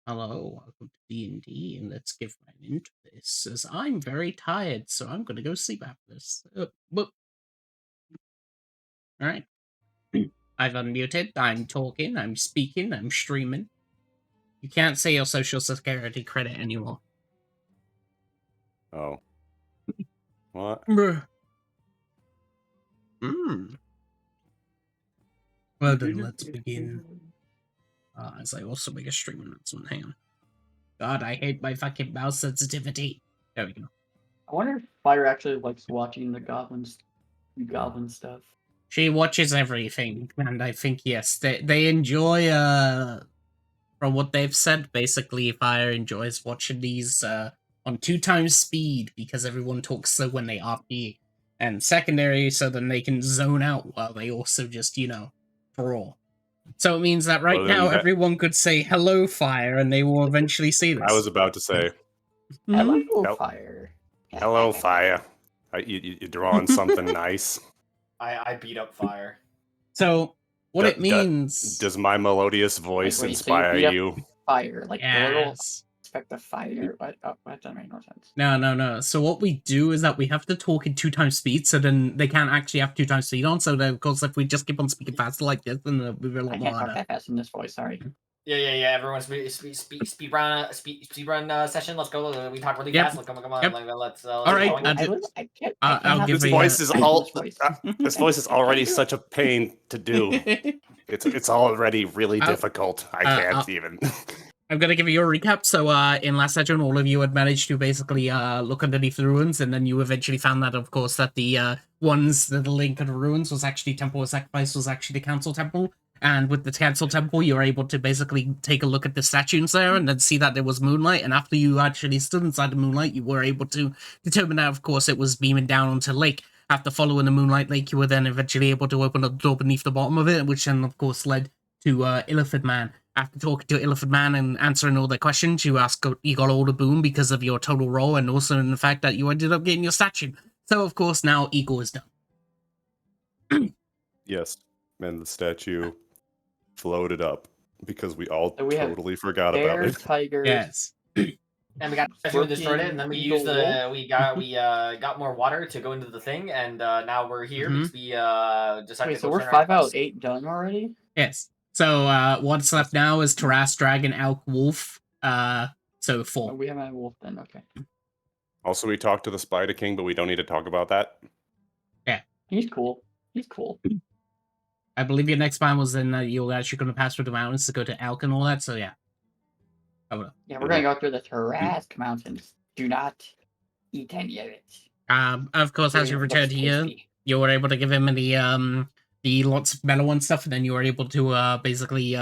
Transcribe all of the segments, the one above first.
Hello, welcome to D&D, and let's give my into this, as I'm very tired, so I'm gonna go sleep after this. Alright. I've unmuted, I'm talking, I'm speaking, I'm streaming. You can't say your social security credit anymore. Oh. What? Well then, let's begin. As I also make a stream announcement, hang on. God, I hate my fucking mouse sensitivity. There we go. I wonder if Fire actually likes watching the goblin stuff. She watches everything, and I think, yes, they enjoy, from what they've said, basically, Fire enjoys watching these, on 2 times speed, because everyone talks slow when they RP, and secondary, so then they can zone out while they also just, draw. So it means that right now, everyone could say, hello, Fire, and they will eventually see this. I was about to say, hello, Fire. Hello, Fire. You're drawing something nice. I beat up Fire. So, what it means... Does my melodious voice inspire you? Fire, like yes. Expect a fire. What? Oh, that doesn't make no sense. No. So what we do is that we have to talk in 2 times speed, so then they can't actually have 2 times speed on. So then, of course, if we just keep on speaking faster like this, then it'll be a lot more harder. I can't talk that fast in this voice. Sorry. Yeah. Everyone, speed run session. Let's go. We talk really fast. Come on. Yep. Let's. All right. I'll give this voice is all. This voice is already such a pain to do. It's already really difficult. I can't even. I'm going to give you a recap. So in last session, all of you had managed to basically look underneath the ruins, and then you eventually found that, of course, that the ones that the link of the ruins was actually Temple of Sacrifice was actually the Council Temple. And with the Council Temple, you were able to basically take a look at the statues there and then see that there was moonlight. And after you actually stood inside the moonlight, you were able to determine that, of course, it was beaming down onto the lake. After following the moonlight lake, you were then eventually able to open up the door beneath the bottom of it, which then, of course, led to Illithid Man. After talking to Illithid Man and answering all their questions, you got all the boom because of your total roll, and also in the fact that you ended up getting your statue. So, of course, now Eagle is done. Yes, and the statue floated up because we all totally forgot about it. Tigers. Yes. And we got destroyed it, and then we used we got more water to go into the thing, and now we're here because we decided. Wait, so we're 5 out of 8 done already? Yes. So what's left now is Taras, Dragon, Elk, Wolf. So 4. Oh, we haven't had Wolf then. Okay. Also, we talked to the Spider King, but we don't need to talk about that. Yeah. He's cool. I believe your next plan was then you're actually going to pass through the mountains to go to Elk and all that. So yeah. Yeah, we're going to go through the Tarask Mountains. Do not eat any of it. Of course, as you returned here, you were able to give him the lots of metal and stuff, and then you were able to basically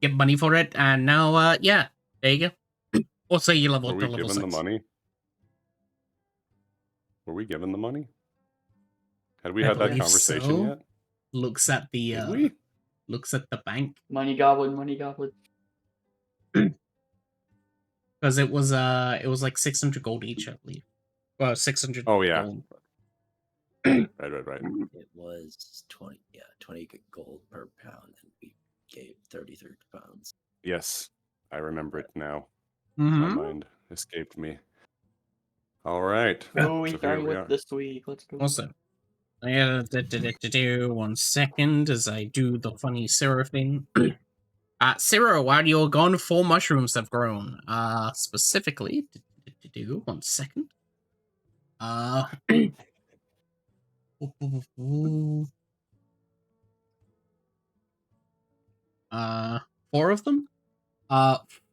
get money for it. And now, yeah, there you go. Also, you leveled to level 6. The money? Were we given the money? Had we had that conversation yet? Looks at the looks at the bank. Money goblin. Because it was like 600 gold each, I believe. Well, 600. Oh yeah. Gold. Right. It was 20 gold per pound, and we gave 33 pounds. Yes, I remember it now. Mm-hmm. My mind escaped me. All right. Oh, we started with this week. Let's go. Also, 1 second as I do the funny Syrah thing. Syrah, while you're gone, 4 mushrooms have grown. Specifically, 1 second. 4 of them?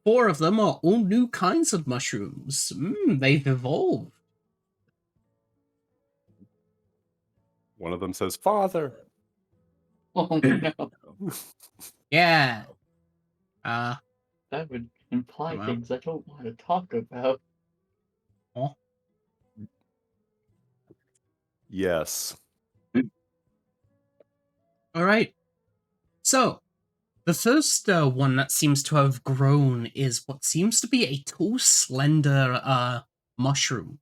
4 of them are all new kinds of mushrooms. They've evolved. One of them says, "Father." Oh no. Yeah. That would imply things I don't want to talk about. Oh. Yes. All right. So, the first one that seems to have grown is what seems to be a tall, slender mushroom.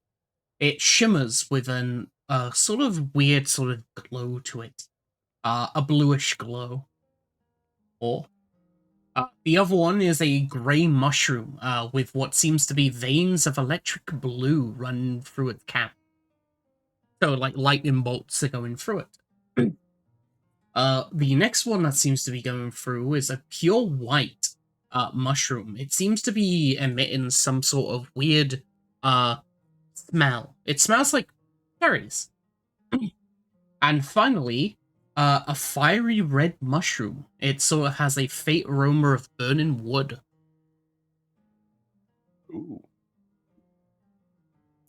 It shimmers with a sort of weird sort of glow to it. A bluish glow. Or The other one is a grey mushroom with what seems to be veins of electric blue running through its cap. So, like, lightning bolts are going through it. The next one that seems to be going through is a pure white mushroom. It seems to be emitting some sort of weird smell. It smells like cherries. And finally, a fiery red mushroom. It sort of has a faint aroma of burning wood. Ooh.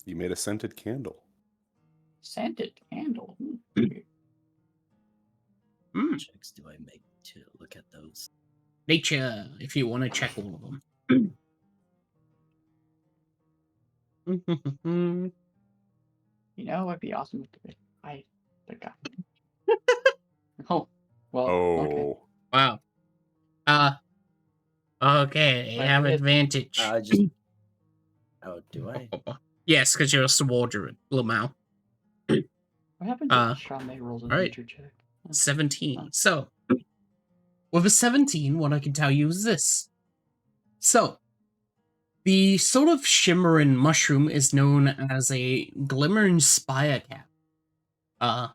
You made a scented candle. Scented candle. Checks do I make to look at those? Nature, if you want to check all of them. You know, it'd be awesome if I got. Oh, well. Oh. Okay. Wow. Okay, you have advantage. Just. Oh, do I? Yes, because you're a swordman, Lamau. What happened to Shaman rolls in the nature check? 17. So, with a 17, what I can tell you is this. So, the sort of shimmering mushroom is known as a glimmering spire cap.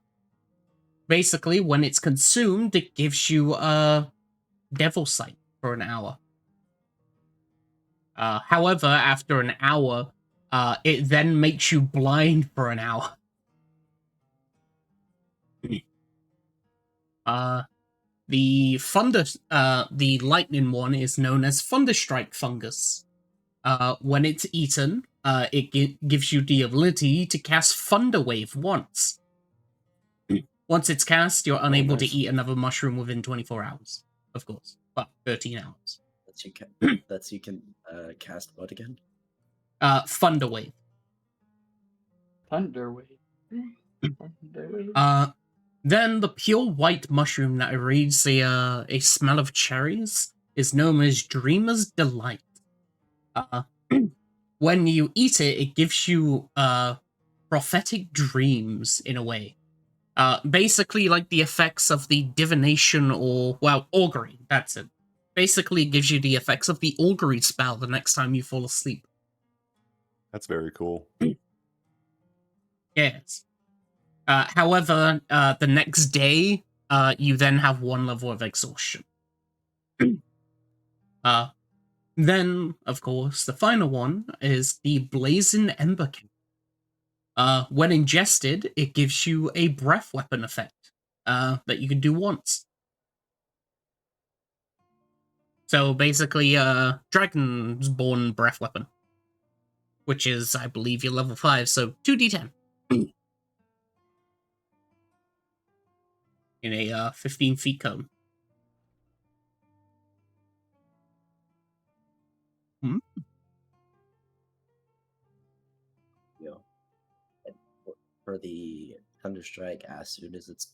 Basically, when it's consumed, it gives you a devil sight for an hour. However, after an hour, it then makes you blind for an hour. The lightning one is known as Thunderstrike fungus. When it's eaten, it gives you the ability to cast Thunder Wave once. Once it's cast, you're unable to eat another mushroom within 24 hours, of course. Well, 13 hours. You can cast what again? Thunder Wave. Thunder Wave. Thunder Wave. Then the pure white mushroom that reads a smell of cherries is known as Dreamer's Delight. When you eat it, it gives you prophetic dreams in a way. Basically like the effects of the divination or, well, augury, that's it. Basically it gives you the effects of the augury spell the next time you fall asleep. That's very cool. Yes. However, the next day, you then have one level of exhaustion. Then, of course, the final one is the Blazing Ember Cap. When ingested, it gives you a breath weapon effect that you can do once. So basically, Dragonborn breath weapon, which is, I believe, your level 5, so 2d10. In a 15 feet cone. For the Thunderstrike, as soon as it's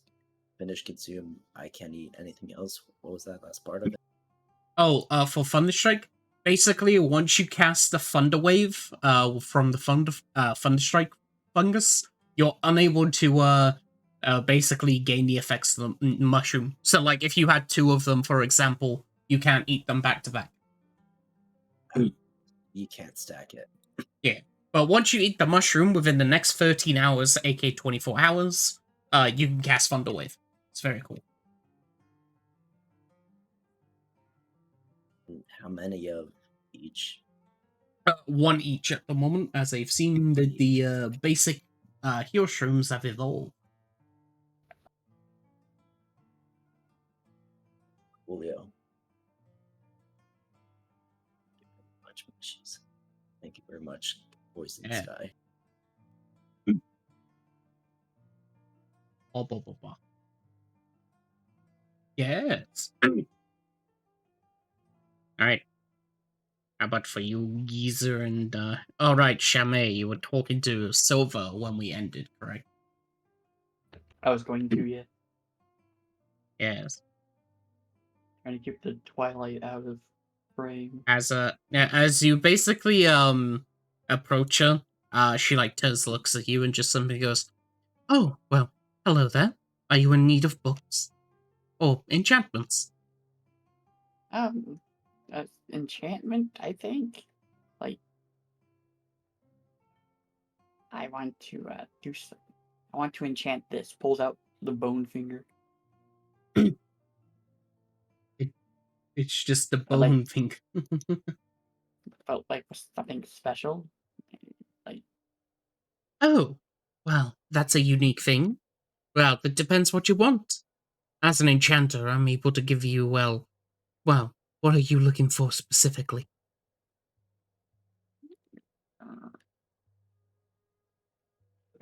finished consumed, I can't eat anything else. What was that last part of it? Oh, for Thunderstrike, basically, once you cast the Thunder Wave from the Thunderstrike fungus, you're unable to basically gain the effects of the mushroom. So, like, if you had 2 of them, for example, you can't eat them back to back. You can't stack it. Yeah. But once you eat the mushroom within the next 13 hours, aka 24 hours, you can cast Thunder Wave. It's very cool. How many of each? 1 each at the moment, as they've seen that the basic heal shrooms have evolved. Julio. Thank you very much, Voice in the Sky. Yes. Alright. How about for you, Geezer, and alright, Shamay, you were talking to Silva when we ended, correct? I was going to, yeah. Yes. Trying to keep the twilight out of frame. As you basically approach her, she like turns, looks at you, and just simply goes, "Oh, well, hello there. Are you in need of books or enchantments?" Enchantment, I think. Like, I want to do something. I want to enchant this. Pulls out the bone finger. It's just the I like- bone thing. Felt like something special. Like, Oh, well, that's a unique thing. Well, it depends what you want. As an enchanter, I'm able to give you, well, what are you looking for specifically? I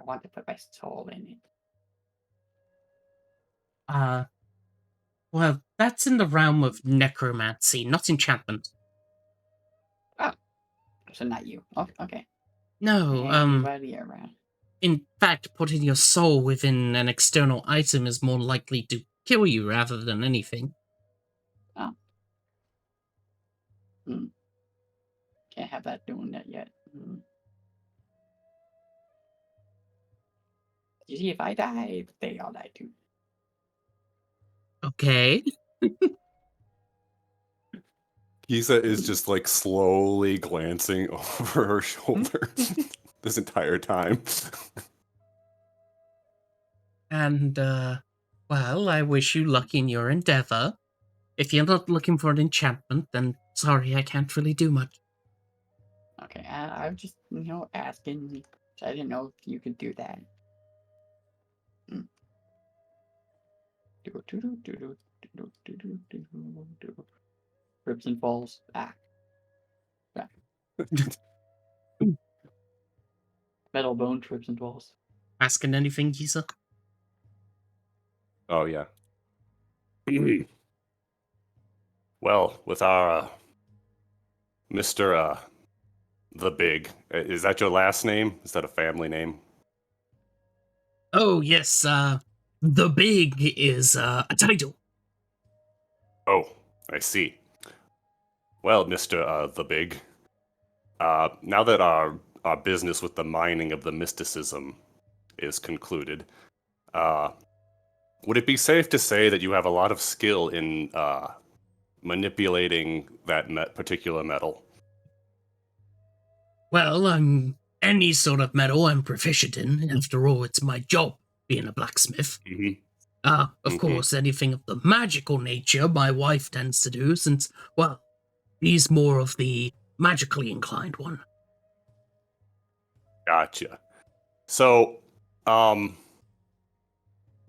want to put my soul in it. Well, that's in the realm of necromancy, not enchantment. So not you. Okay. No, Anybody around? in fact, putting your soul within an external item is more likely to kill you rather than anything. Oh. Can't have that doing that yet. You see, if I die, they all die too. Okay. Giza is just like slowly glancing over her shoulder this entire time. And, well, I wish you luck in your endeavor. If you're not looking for an enchantment, then sorry, I can't really do much. Okay, I'm just, asking. I didn't know if you could do that. Trips and falls. Metal bone trips and falls. Asking anything, Giza? Oh, yeah. Well, with our Mr. The Big, is that your last name? Is that a family name? Oh, yes, the Big is, a title. Oh, I see. Well, Mr. The Big, now that our business with the mining of the mysticism is concluded, would it be safe to say that you have a lot of skill in manipulating that particular metal? Well, any sort of metal I'm proficient in. After all, it's my job, being a blacksmith. Of course, anything of the magical nature my wife tends to do, since, well, he's more of the magically inclined one. Gotcha. So,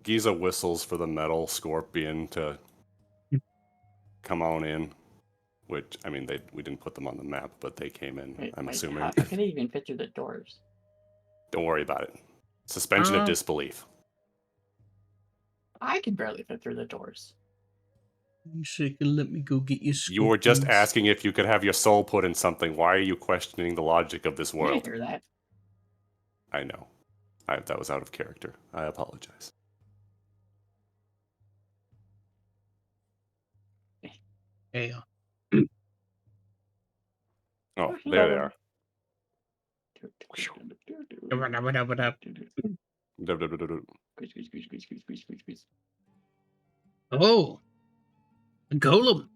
Giza whistles for the metal scorpion to come on in. Which, I mean, we didn't put them on the map, but they came in, I'm assuming. How can they even fit through the doors? Don't worry about it. Suspension of disbelief. I can barely fit through the doors. You can let me go get you. You were just asking if you could have your soul put in something. Why are you questioning the logic of this I world? didn't hear that. I know. That was out of character. I apologize. Yeah. Oh, there they are. Oh, a golem.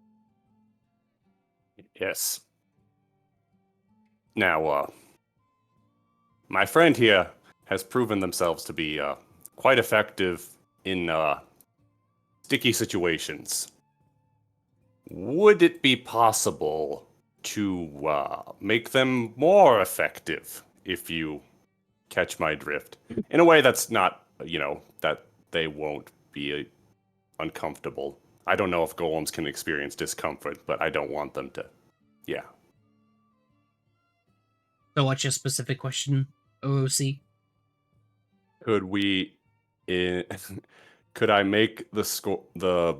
Yes. Now, my friend here has proven themselves to be quite effective in sticky situations. Would it be possible to make them more effective, if you catch my drift? In a way that's not, that they won't be uncomfortable. I don't know if golems can experience discomfort, but I don't want them to. Yeah. So what's your specific question, OOC? Could we, could I make the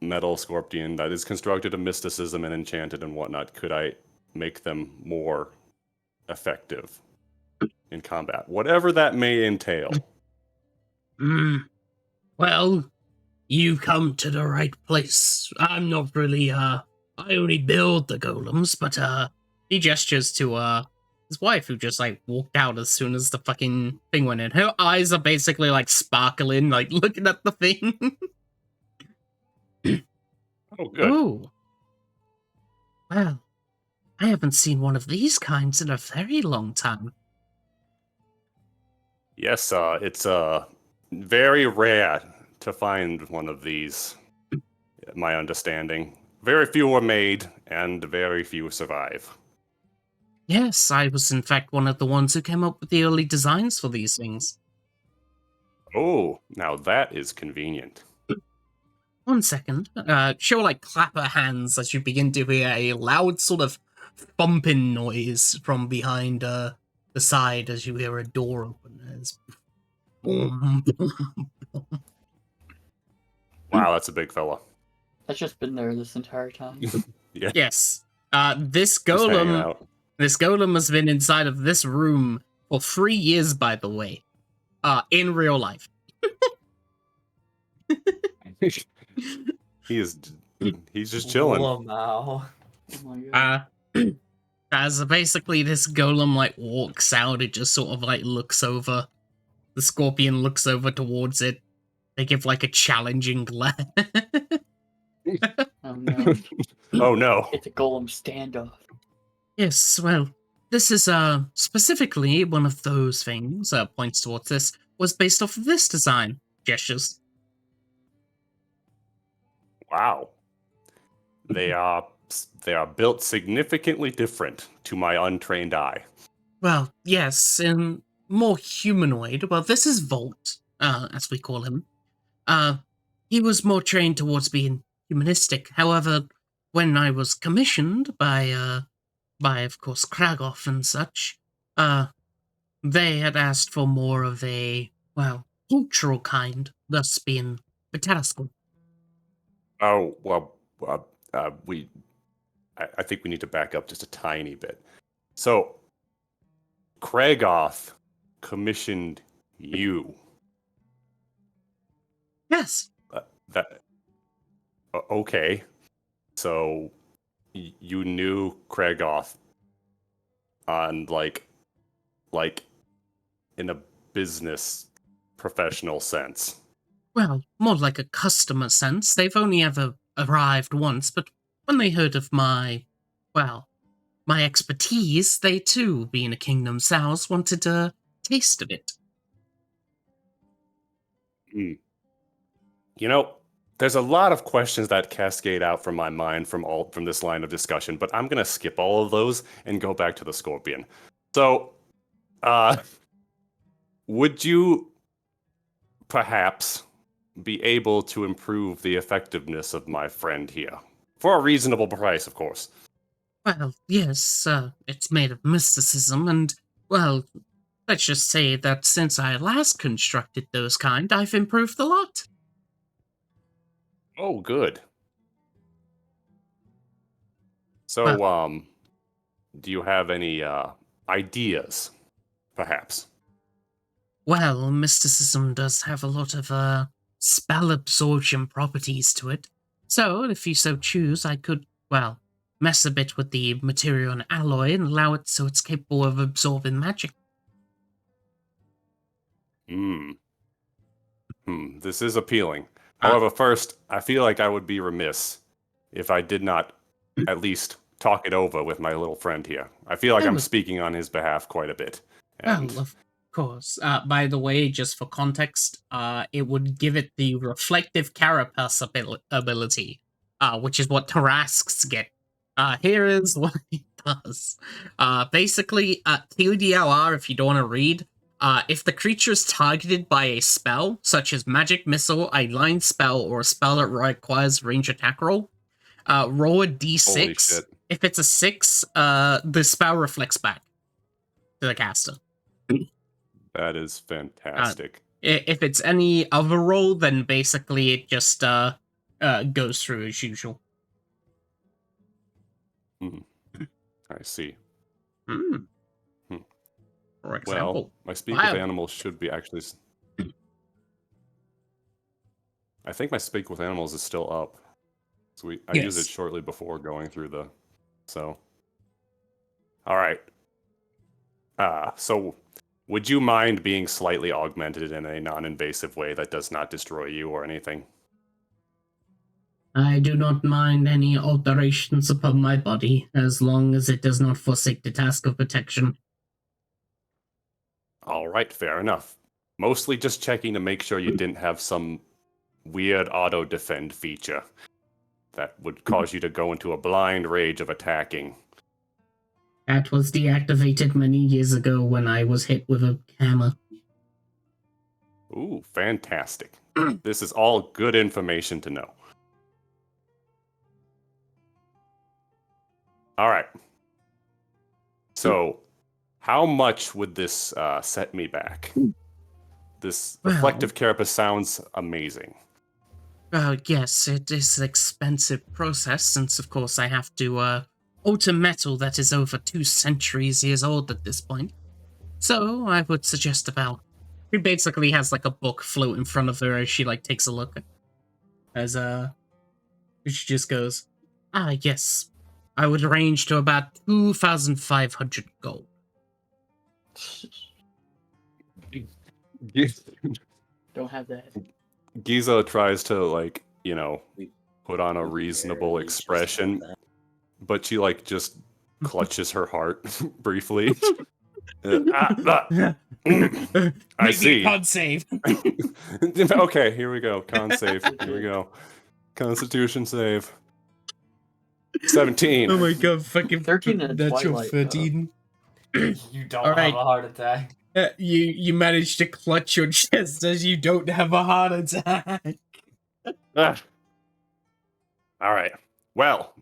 metal scorpion that is constructed of mysticism and enchanted and whatnot, could I make them more effective in combat? Whatever that may entail. Well, you've come to the right place. I'm not really, I only build the golems, but, he gestures to, his wife, who just, like, walked out as soon as the fucking thing went in. Her eyes are basically, like, sparkling, like, looking at the thing. Oh, good. Ooh. Well, I haven't seen one of these kinds in a very long time. Yes, it's very rare to find one of these, my understanding. Very few were made, and very few survive. Yes, I was in fact one of the ones who came up with the early designs for these things. Oh, now that is convenient. 1 second. She'll like clap her hands as you begin to hear a loud sort of thumping noise from behind the side as you hear a door open. As boom, boom, boom. Wow, that's a big fella. That's just been there this entire time. Yeah, Yes. This just hanging golem out. This golem has been inside of this room for 3 years, by the way. In real life. He's just chilling. Oh, wow. Oh my god. As basically this golem like walks out, it just sort of like looks over. The scorpion looks over towards it. They give like a challenging glare. Oh no. Oh no. It's a golem standoff. Yes, well, this is specifically one of those things, points towards this, was based off of this design. Gestures. Wow. They are built significantly different to my untrained eye. Well, yes, and more humanoid. Well, this is Volt, as we call him. He was more trained towards being humanistic. However, when I was commissioned by of course Kragath and such, they had asked for more of a, well, cultural kind, thus being botanical. Oh, well, I think we need to back up just a tiny bit. So, Kragath commissioned you. Yes. Okay. So, you knew Kragath on, like, in a business professional sense. Well, more like a customer sense. They've only ever arrived once, but when they heard of my expertise, they too, being a Kingdom Sows, wanted a taste of it. You know, there's a lot of questions that cascade out from my mind from this line of discussion, but I'm gonna skip all of those and go back to the scorpion. So, would you perhaps be able to improve the effectiveness of my friend here? For a reasonable price, of course. Well, yes, it's made of mysticism, and, well, let's just say that since I last constructed those kind, I've improved a lot. Oh, good. So, do you have any ideas, perhaps? Well, mysticism does have a lot of spell absorption properties to it. So, if you so choose, I could, well, mess a bit with the material and alloy and allow it so it's capable of absorbing magic. This is appealing. However, first, I feel like I would be remiss if I did not at least talk it over with my little friend here. I feel like I'm speaking on his behalf quite a bit. And Well, of course. By the way, just for context, it would give it the reflective carapace ability, which is what Tarasks get. Here is what it does. Basically, TLDR, if you don't want to read, if the creature is targeted by a spell, such as magic missile, a line spell, or a spell that requires range attack roll, roll a d6. Holy shit. If it's a 6, the spell reflects back to the caster. that is fantastic. If it's any other roll, then basically it just goes through as usual. I see. For example. Well, my speak with animals should be actually... I think my speak with animals is still up. So I use it shortly before going through the... So... Alright. So, would you mind being slightly augmented in a non-invasive way that does not destroy you or anything? I do not mind any alterations upon my body, as long as it does not forsake the task of protection. All right, fair enough. Mostly just checking to make sure you didn't have some weird auto-defend feature that would cause you to go into a blind rage of attacking. That was deactivated many years ago when I was hit with a hammer. Ooh, fantastic. This is all good information to know. All right. So, how much would this set me back? This reflective carapace sounds amazing. Yes, it is an expensive process, since of course I have to alter metal that is over 2 centuries years old at this point. So I would suggest about... She basically has like a book float in front of her as she like takes a look. As she just goes, yes. I would range to about 2,500 gold. Don't have that. Giza tries to, like, put on a We reasonable barely just expression, have that. but she, like, just clutches her heart briefly. I Make see. me a con save. Okay, here we go. Con save. Here we go. Constitution save. 17. Oh my god, fucking 13 and a natural Twilight, 13. You don't All right. have a heart attack. You managed to clutch your chest as you don't have a heart attack. Ah. All right. Well,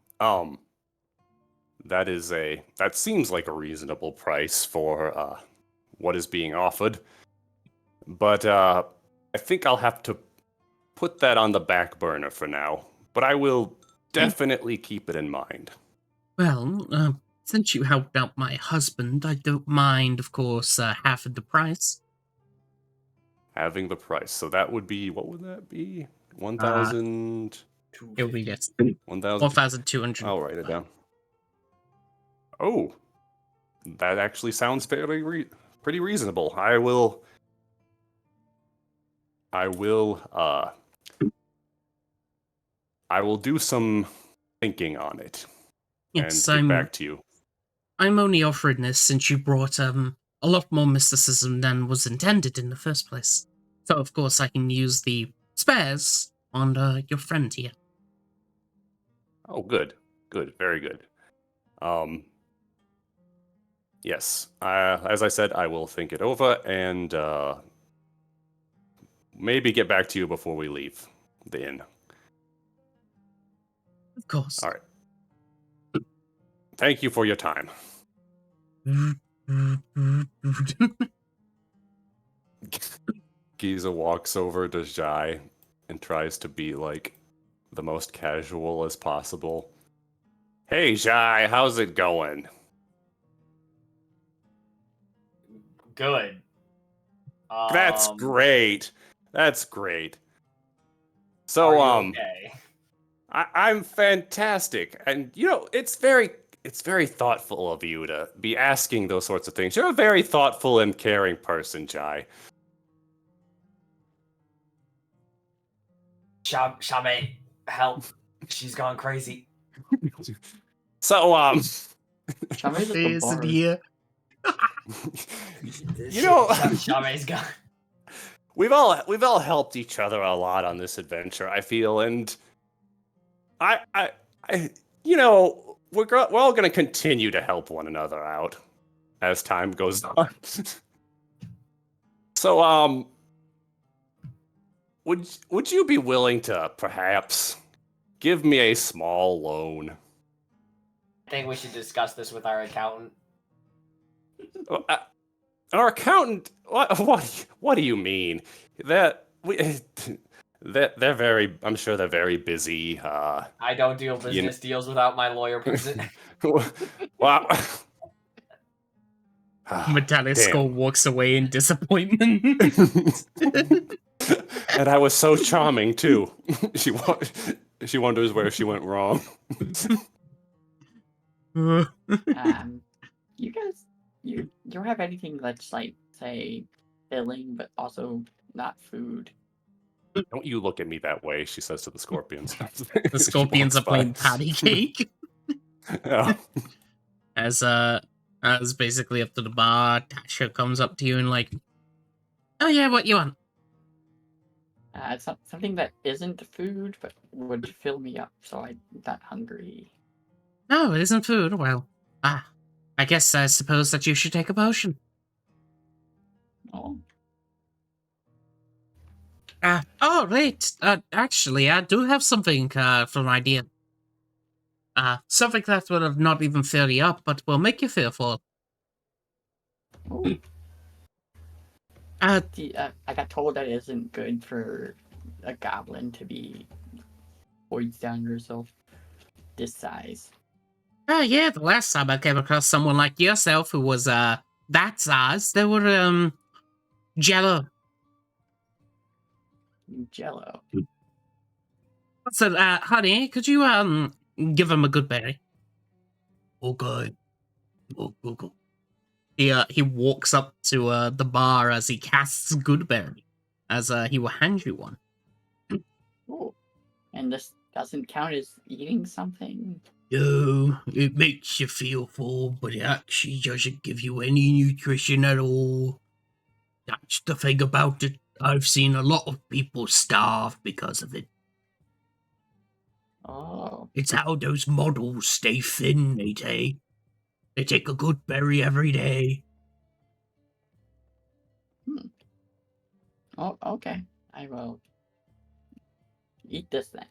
that seems like a reasonable price for what is being offered. But I think I'll have to put that on the back burner for now. But I will definitely keep it in mind. Well, since you helped out my husband, I don't mind, of course, half of the price. Having the price. So that would be, what would that be? 1,000... It will be this. 1,000... 1,200. I'll write it down. Oh, that actually sounds pretty reasonable. I will do some thinking on it Yes, and get back to you. I'm only offering this since you brought a lot more mysticism than was intended in the first place. So of course I can use the spares on your friend here. Oh, good, very good. Yes, as I said, I will think it over and maybe get back to you before we leave the inn. Of course. All right. Thank you for your time. Giza walks over to Jai and tries to be like the most casual as possible. Hey Jai, how's it going? Good. That's great. That's great. So okay? I'm fantastic, and it's very thoughtful of you to be asking those sorts of things. You're a very thoughtful and caring person, Jai. Shame, help! She's gone crazy. So Shame's at the Is bar. it here? Shame's gone. We've all helped each other a lot on this adventure, I feel, and I we're all going to continue to help one another out as time goes on. So would you be willing to perhaps give me a small loan? I think we should discuss this with our accountant. Our accountant? What do you mean? They're very. I'm sure they're very busy. I don't deal business deals without my lawyer present. Wow. Metallic Damn. Skull walks away in disappointment. And I was so charming too. She wonders where she went wrong. You guys, you don't have anything that's like, say, filling, but also not food. Don't you look at me that way, she says to the scorpions. The She scorpions are walks by. playing patty cake. Yeah. As basically up to the bar, Tasha comes up to you and like, oh yeah, what you want? It's something that isn't food, but would fill me up, so I'm not hungry. No, it isn't food. Well, I suppose that you should take a potion. Oh, Wait. Actually, I do have something for an idea. Something that will not even fill you up, but will make you feel full. oh. Uh, I got told that it isn't good for a goblin to be poised down yourself this size. Yeah, the last time I came across someone like yourself who was, that size, they were, jello. Jello. So, honey, could you, give him a good berry? Okay. Go. He walks up to, the bar as he casts Goodberry, as, he will hand you one. Oh, and this doesn't count as eating something? No, it makes you feel full, but it actually doesn't give you any nutrition at all. That's the thing about it. I've seen a lot of people starve because of it. Oh, It's how those models stay thin, they take. They take a good berry every day. oh, okay. I will eat this then.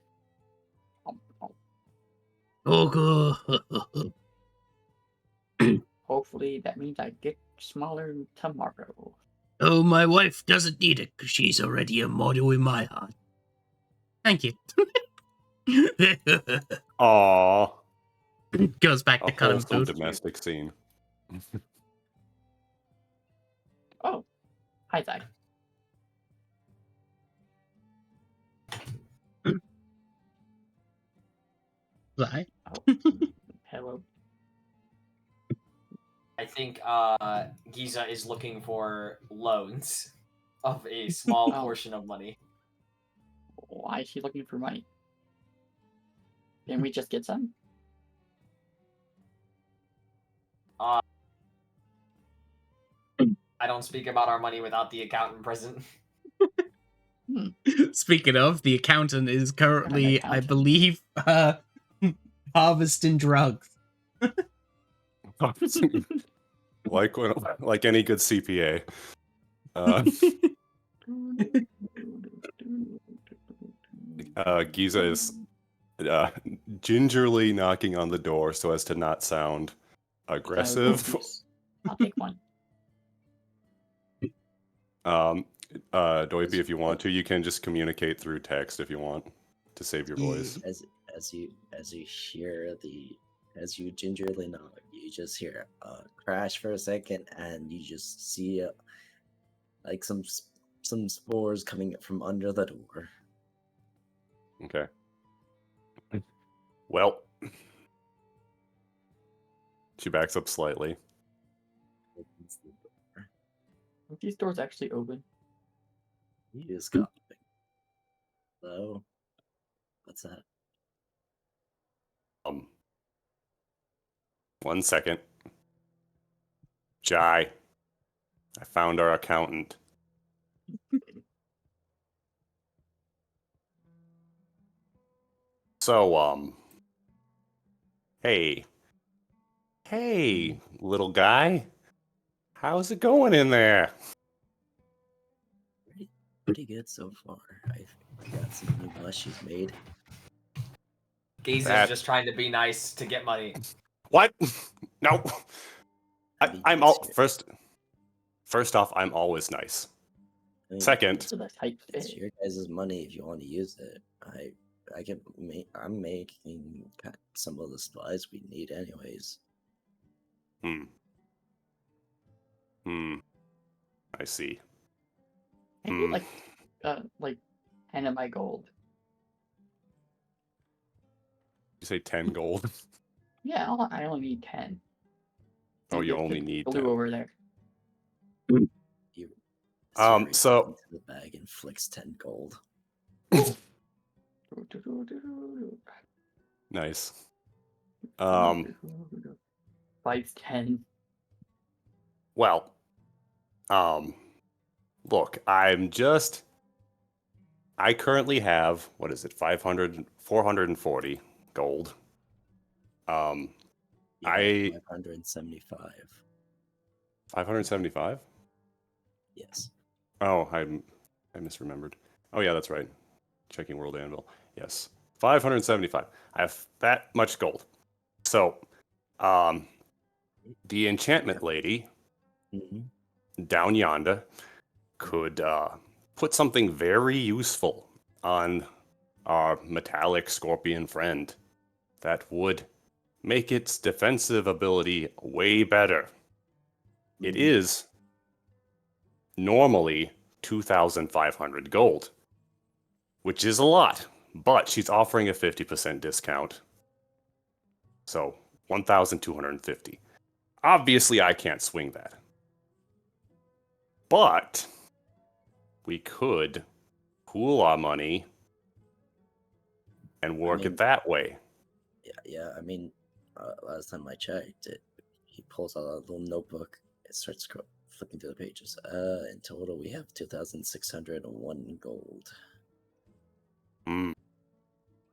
Oh, good. Hopefully that means I get smaller tomorrow. Oh, my wife doesn't need it, because she's already a model in my heart. Thank you. Aww. Goes back to A cutting wholesome food. domestic scene. Oh, hi, Zach. Right. Oh, hello. I think Giza is looking for loans of a small Oh. portion of money. Why is she looking for money? Can we just get some? I don't speak about our money without the accountant present. Speaking of, the accountant is currently, I accountant. believe, harvesting drugs. like any good CPA. Giza is gingerly knocking on the door so as to not sound aggressive. I'll take one. Doiby, if you want to, you can just communicate through text if you want to save your voice. As you hear as you gingerly knock, you just hear a crash for a second, and you just see like some spores coming from under the door. Okay. Well, she backs up slightly. Opens the door. Are these doors actually open? You just got. Hello. What's that? 1 second. Jai, I found our accountant. So, hey, little guy, how's it going in there? Pretty good so far. I got some new blushes made. Giza's just trying to be nice to get money. What? No. I'm all First off, I'm always nice. I mean, Second, So that's hype. it's your guys' money if you want to use it. I'm making some of the supplies we need anyways. I see. Maybe like 10 of my gold. You say 10 gold? Yeah, I only need 10. Oh, you Give only the need blue 10. over there. You so- into the bag and flicks 10 gold. Nice. 510. Well, look, I currently have, what is it, 440 gold. Yeah, I 575. 575? Yes. Oh, I misremembered. Oh yeah, that's right. Checking World Anvil. Yes. 575. I have that much gold. So, the enchantment lady down yonder could put something very useful on our metallic scorpion friend that would make its defensive ability way better. It is normally 2,500 gold, which is a lot, but she's offering a 50% discount. So 1,250. Obviously, I can't swing that. But we could pool our money and work it that way. Yeah. I mean, last time I checked, he pulls out a little notebook. It starts flipping through the pages. In total, we have 2,601 gold.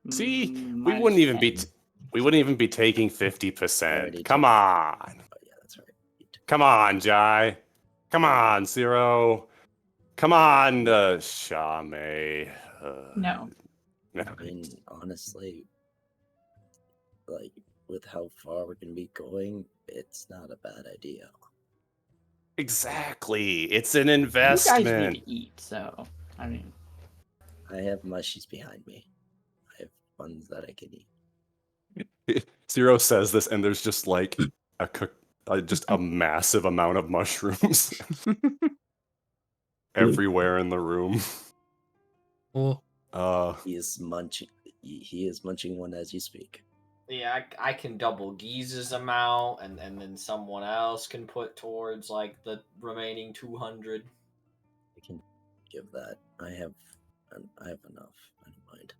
See, we wouldn't even be taking 50%. Come on. Oh yeah, that's right. Come on, Jai. Come on, Zero. Come on, Shame. No. I mean, honestly, like, with how far we're going to be going, it's not a bad idea. Exactly. It's an You investment. guys need to eat, so, I mean. I have mushies behind me. I have ones that I can eat. Zero says this, and there's just like just a massive amount of mushrooms everywhere in the room. Oh. He is munching. He is munching one as you speak. Yeah, I can double Giza's amount, and then someone else can put towards like the remaining 200. I can give that. I have enough. I don't mind.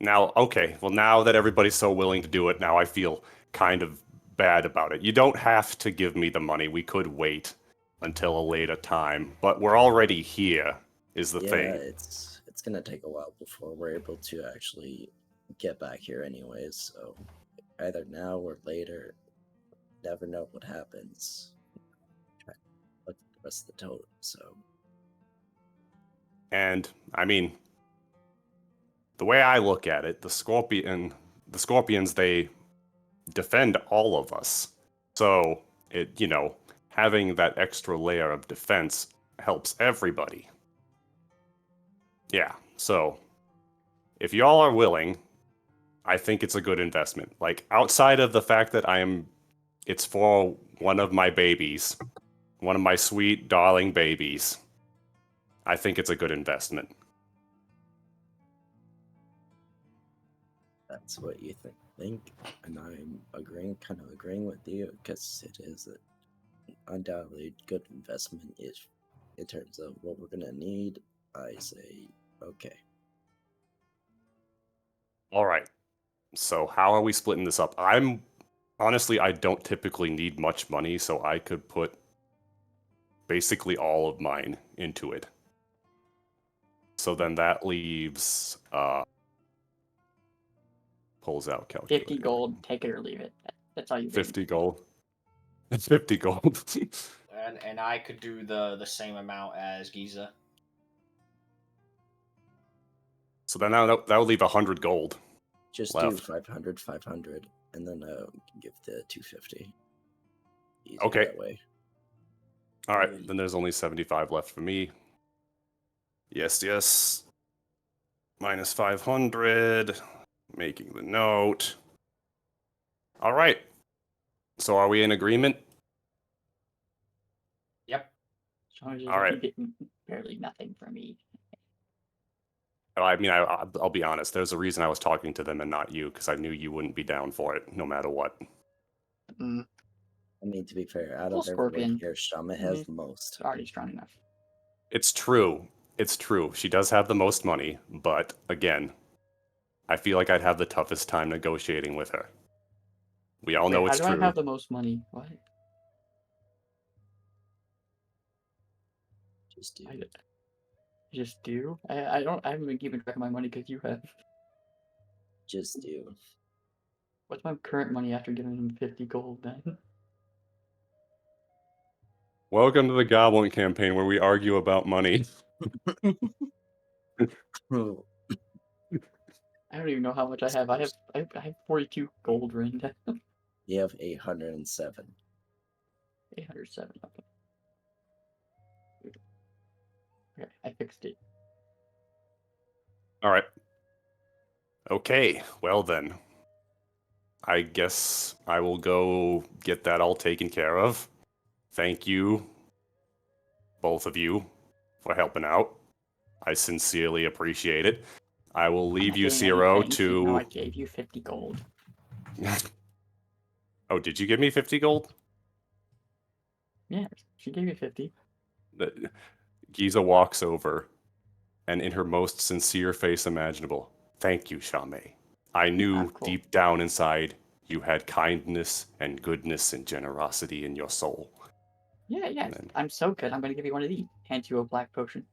Now, okay. Well, now that everybody's so willing to do it, now I feel kind of bad about it. You don't have to give me the money. We could wait until a later time, but we're already here. Is the thing? Yeah, it's gonna take a while before we're able to actually get back here, anyways. So either now or later. Never know what happens. Try to look at the rest of the totem. So. And I mean, the way I look at it, the scorpions, they defend all of us. So having that extra layer of defense helps everybody. Yeah, so if y'all are willing, I think it's a good investment. Like, outside of the fact that it's for one of my babies, one of my sweet, darling babies, I think it's a good investment. That's what you think, and I'm kind of agreeing with you, because it is undoubtedly good investment if, in terms of what we're gonna need. I say okay. All right. So how are we splitting this up? Honestly, I don't typically need much money, so I could put basically all of mine into it. So then that leaves pulls out calculator. 50 gold, take it or leave it. That's all you 50 gold. It's 50 gold. And I could do the same amount as Giza. So then that would leave 100 gold. Just left. do 500, and then give the 250. Easier Okay. That way. All right, then there's only 75 left for me. Yes. Minus 500. Making the note. All right. So are we in agreement? Yep. All All right. You get barely nothing from me. I mean, I'll be honest. There's a reason I was talking to them and not you, because I knew you wouldn't be down for it, no matter what. Mm. I mean, to be fair, out Well, of everyone Scorpion. here, Shama has the most. Already strong enough. It's true. It's true. She does have the most money, but again, I feel like I'd have the toughest time negotiating with her. We all know Wait, it's how do true. I have the most money? What? Just do. I just do? I haven't been keeping track of my money because you have. Just do. What's my current money after giving him 50 gold then? Welcome to the Goblin campaign where we argue about money. Oh, I don't even know how much I have. I have 42 gold right now. you have 807. 807. Okay. Okay, I fixed it. All right. Okay, well then. I guess I will go get that all taken care of. Thank you, both of you, for helping out. I sincerely appreciate it. I will I'm leave not you, getting Zero, anything, even though I to... gave you 50 gold. Oh, did you give me 50 gold? Yeah, she gave you 50. Giza walks over, and in her most sincere face imaginable, thank you, Shame. I knew cool. deep down inside you had kindness and goodness and generosity in your soul. Yeah, And then, I'm so good. I'm gonna give you one of these. Hand you a black potion.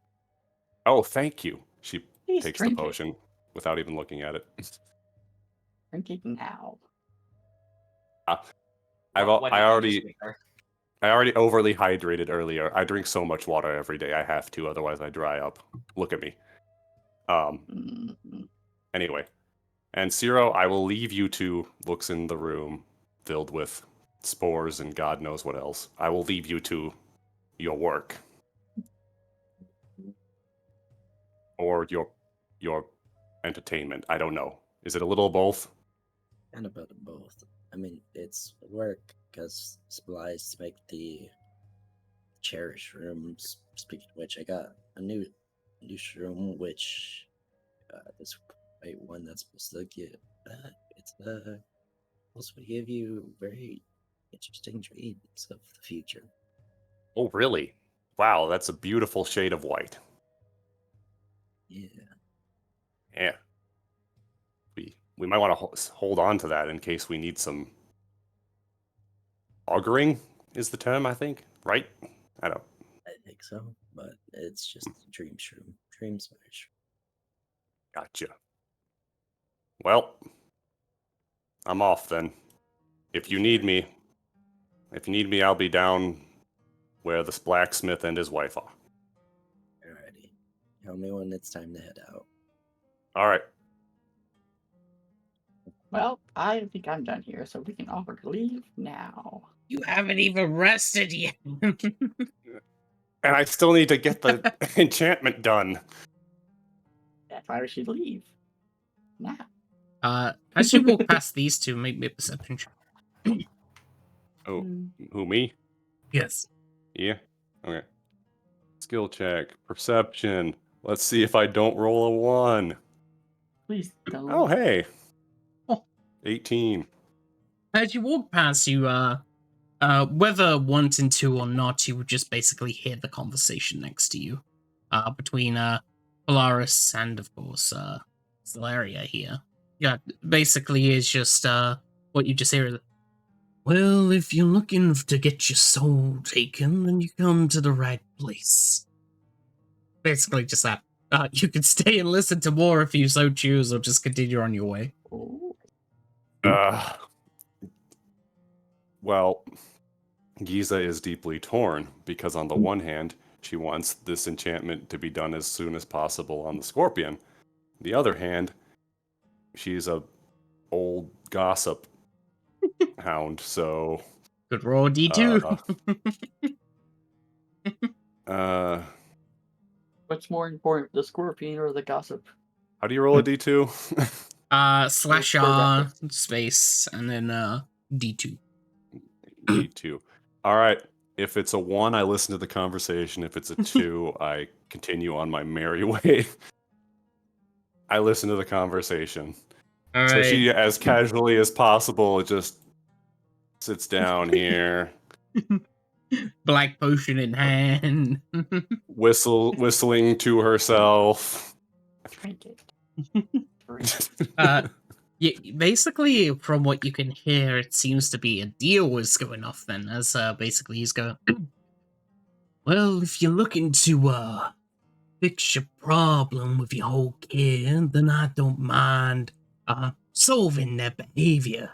oh, thank you. She Please takes the drink it. potion without even looking at it. Drink it now. I When you already speak her. I already overly hydrated earlier. I drink so much water every day. I have to, otherwise I dry up. Look at me. Mhm. Anyway, and Zero, I will leave you two. Looks in the room filled with spores and God knows what else. I will leave you to your work or your entertainment. I don't know. Is it a little of both? And about both. I mean, it's work because supplies to make the cherished rooms. Speaking of which, I got a new room, which this white one that's supposed to get. It's supposed to give you very interesting dreams of the future. Oh, really? Wow, that's a beautiful shade of white. Yeah. Yeah. We might want to hold on to that in case we need some auguring is the term, I think, right? I don't. I think so, but it's just dream shroom. Dream smash. Gotcha. Well, I'm off then. If you need me, I'll be down where the blacksmith and his wife are. Alrighty. Tell me when it's time to head out. All right. Well, I think I'm done here, so we can offer to leave now. You haven't even rested yet. And I still need to get the enchantment done. That's why we should leave now. As you walk past these two, make me a perception check. Oh, who, me? Yes. Yeah? Okay. Skill check. Perception. Let's see if I don't roll a 1. Please don't. Oh, hey. Oh. 18. As you walk past, you whether wanting to or not, you would just basically hear the conversation next to you, between Polaris and of course Celeria here. Yeah, basically is just what you just hear is, well, if you're looking to get your soul taken, then you come to the right place. Basically just that. You can stay and listen to more if you so choose, or just continue on your way. Oh. Well, Giza is deeply torn because on the one hand, she wants this enchantment to be done as soon as possible on the Scorpion. The other hand, she's a old gossip hound, so Good roll, D2. What's more important, the scorpion or the gossip? How do you roll a D2? Slash R space and then D2. D2. All right. If it's a 1, I listen to the conversation. If it's a 2, I continue on my merry way. I listen to the conversation. All So right. she, as casually as possible, just sits down here. Black potion in hand. Whistling to herself. Drink it. Drink it. Basically, from what you can hear, it seems to be a deal was going off then, as basically he's going, well, if you're looking to fix your problem with your whole kid, then I don't mind solving their behavior.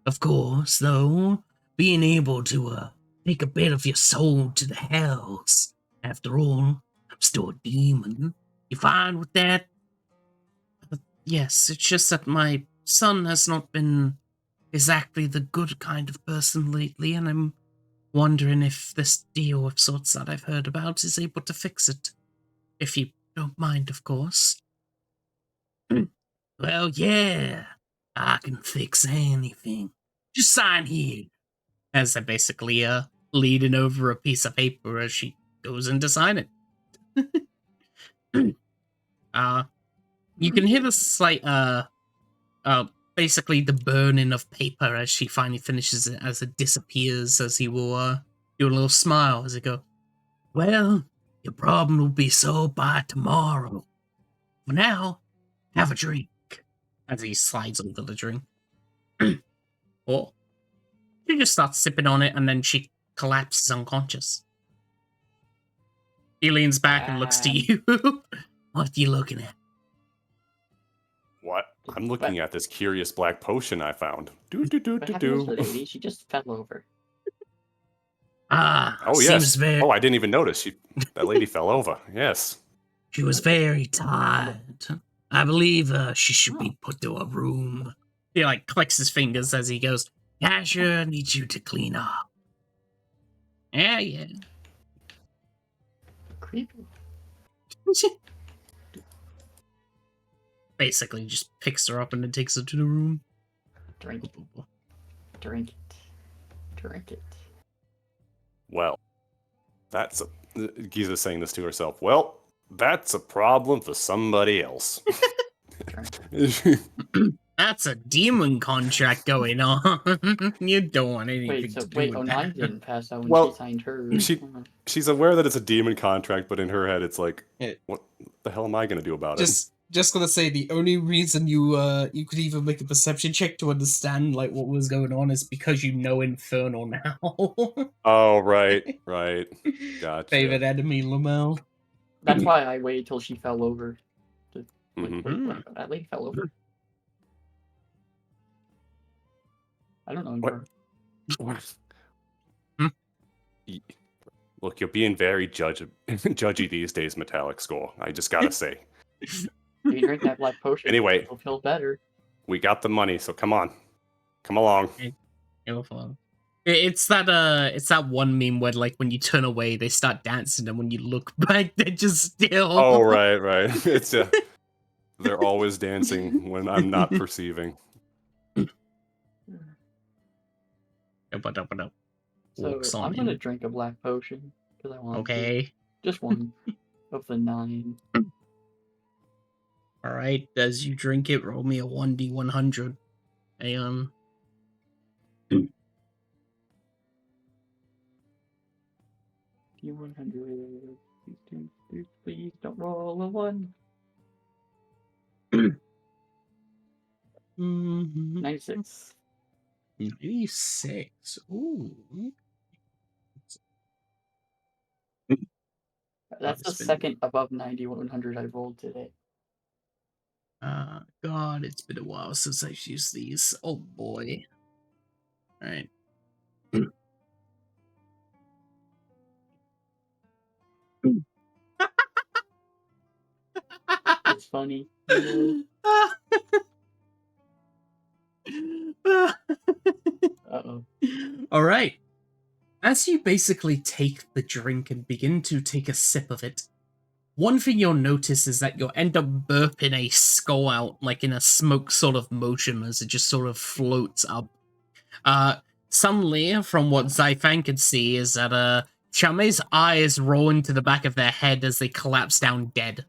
Of course, though, being able to take a bit of your soul to the hells. After all, I'm still a demon. You fine with that? Yes, it's just that my son has not been exactly the good kind of person lately, and I'm wondering if this deal of sorts that I've heard about is able to fix it. If you don't mind, of course. Well, yeah, I can fix anything. Just sign here. As they're basically leading over a piece of paper as she goes in to sign it. You can hear the slight basically the burning of paper as she finally finishes it, as it disappears, as he will do a little smile as he goes, well, your problem will be solved by tomorrow. For now, have a drink. As he slides over the drink. Or she just starts sipping on it and then she collapses unconscious. He leans back and looks to you. What are you looking at? What? I'm looking at this curious black potion I found. What happened with the lady? She just fell over. Oh yes. Oh, I didn't even notice. That lady fell over. Yes. She was very tired. I believe she should be put to a room. He like clicks his fingers as he goes, Casher needs you to clean up. Yeah. Creepy. Basically just picks her up and then takes her to the room. Drink it. Drink it. Drink it. Well, Giza's saying this to herself. Well, that's a problem for somebody else. That's a demon contract going on. You don't want anything to do with that. Onine didn't pass out when she signed her. She's aware that it's a demon contract, but in her head it's like, what the hell am I going to do about it? Just gonna say, the only reason you could even make a perception check to understand like what was going on is because you know Infernal now. Oh, right. Gotcha. Favorite enemy, Lamel. That's why I waited till she fell over. Mhm. That lady fell over. I don't know. What? Look, you're being very judgy these days, Metallic Skull. I just gotta say. You drink that black potion. Anyway, you'll feel better. We got the money, so come on, come along. It's that one meme where like when you turn away they start dancing, and when you look back they're just still. Oh right. It's they're always dancing when I'm not perceiving. So I'm gonna drink a black potion because I want. Okay. To. Just one of the 9. All right. As you drink it, roll me a 1d100. D100. Please don't roll a 1. 96. 96. Ooh. That's the second above 9100 I rolled today. God, it's been a while since I've used these. Oh boy. All right. It's funny. Uh-oh. All right. As you basically take the drink and begin to take a sip of it, one thing you'll notice is that you'll end up burping a skull out, like in a smoke sort of motion as it just sort of floats up. Suddenly, from what Zyfan can see, is that Chame's eyes roll into the back of their head as they collapse down dead.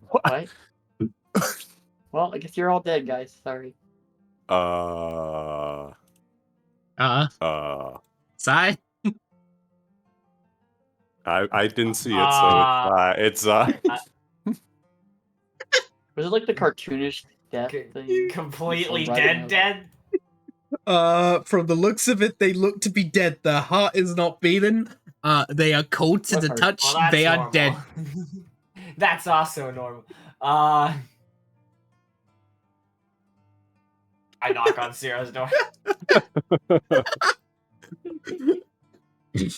What? Well, I guess you're all dead, guys. Sorry. Sai? I didn't see it, so it's Was it like the cartoonish death thing? Completely Right dead, now. dead. From the looks of it, they look to be dead. The heart is not beating. They are cold to the What touch. Well, that's They are normal. dead. That's also normal. I knock on Sierra's door. You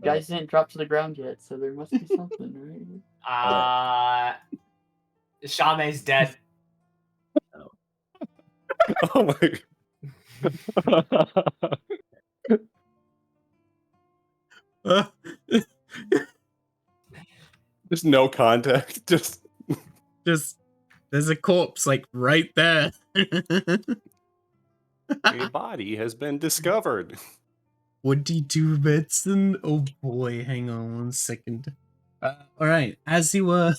guys didn't drop to the ground yet, so there must be something, right? Shame's dead. oh my. There's no contact. Just there's a corpse like right there. a body has been discovered. Would he do medicine? Oh boy, hang on 1 second. All right, as you're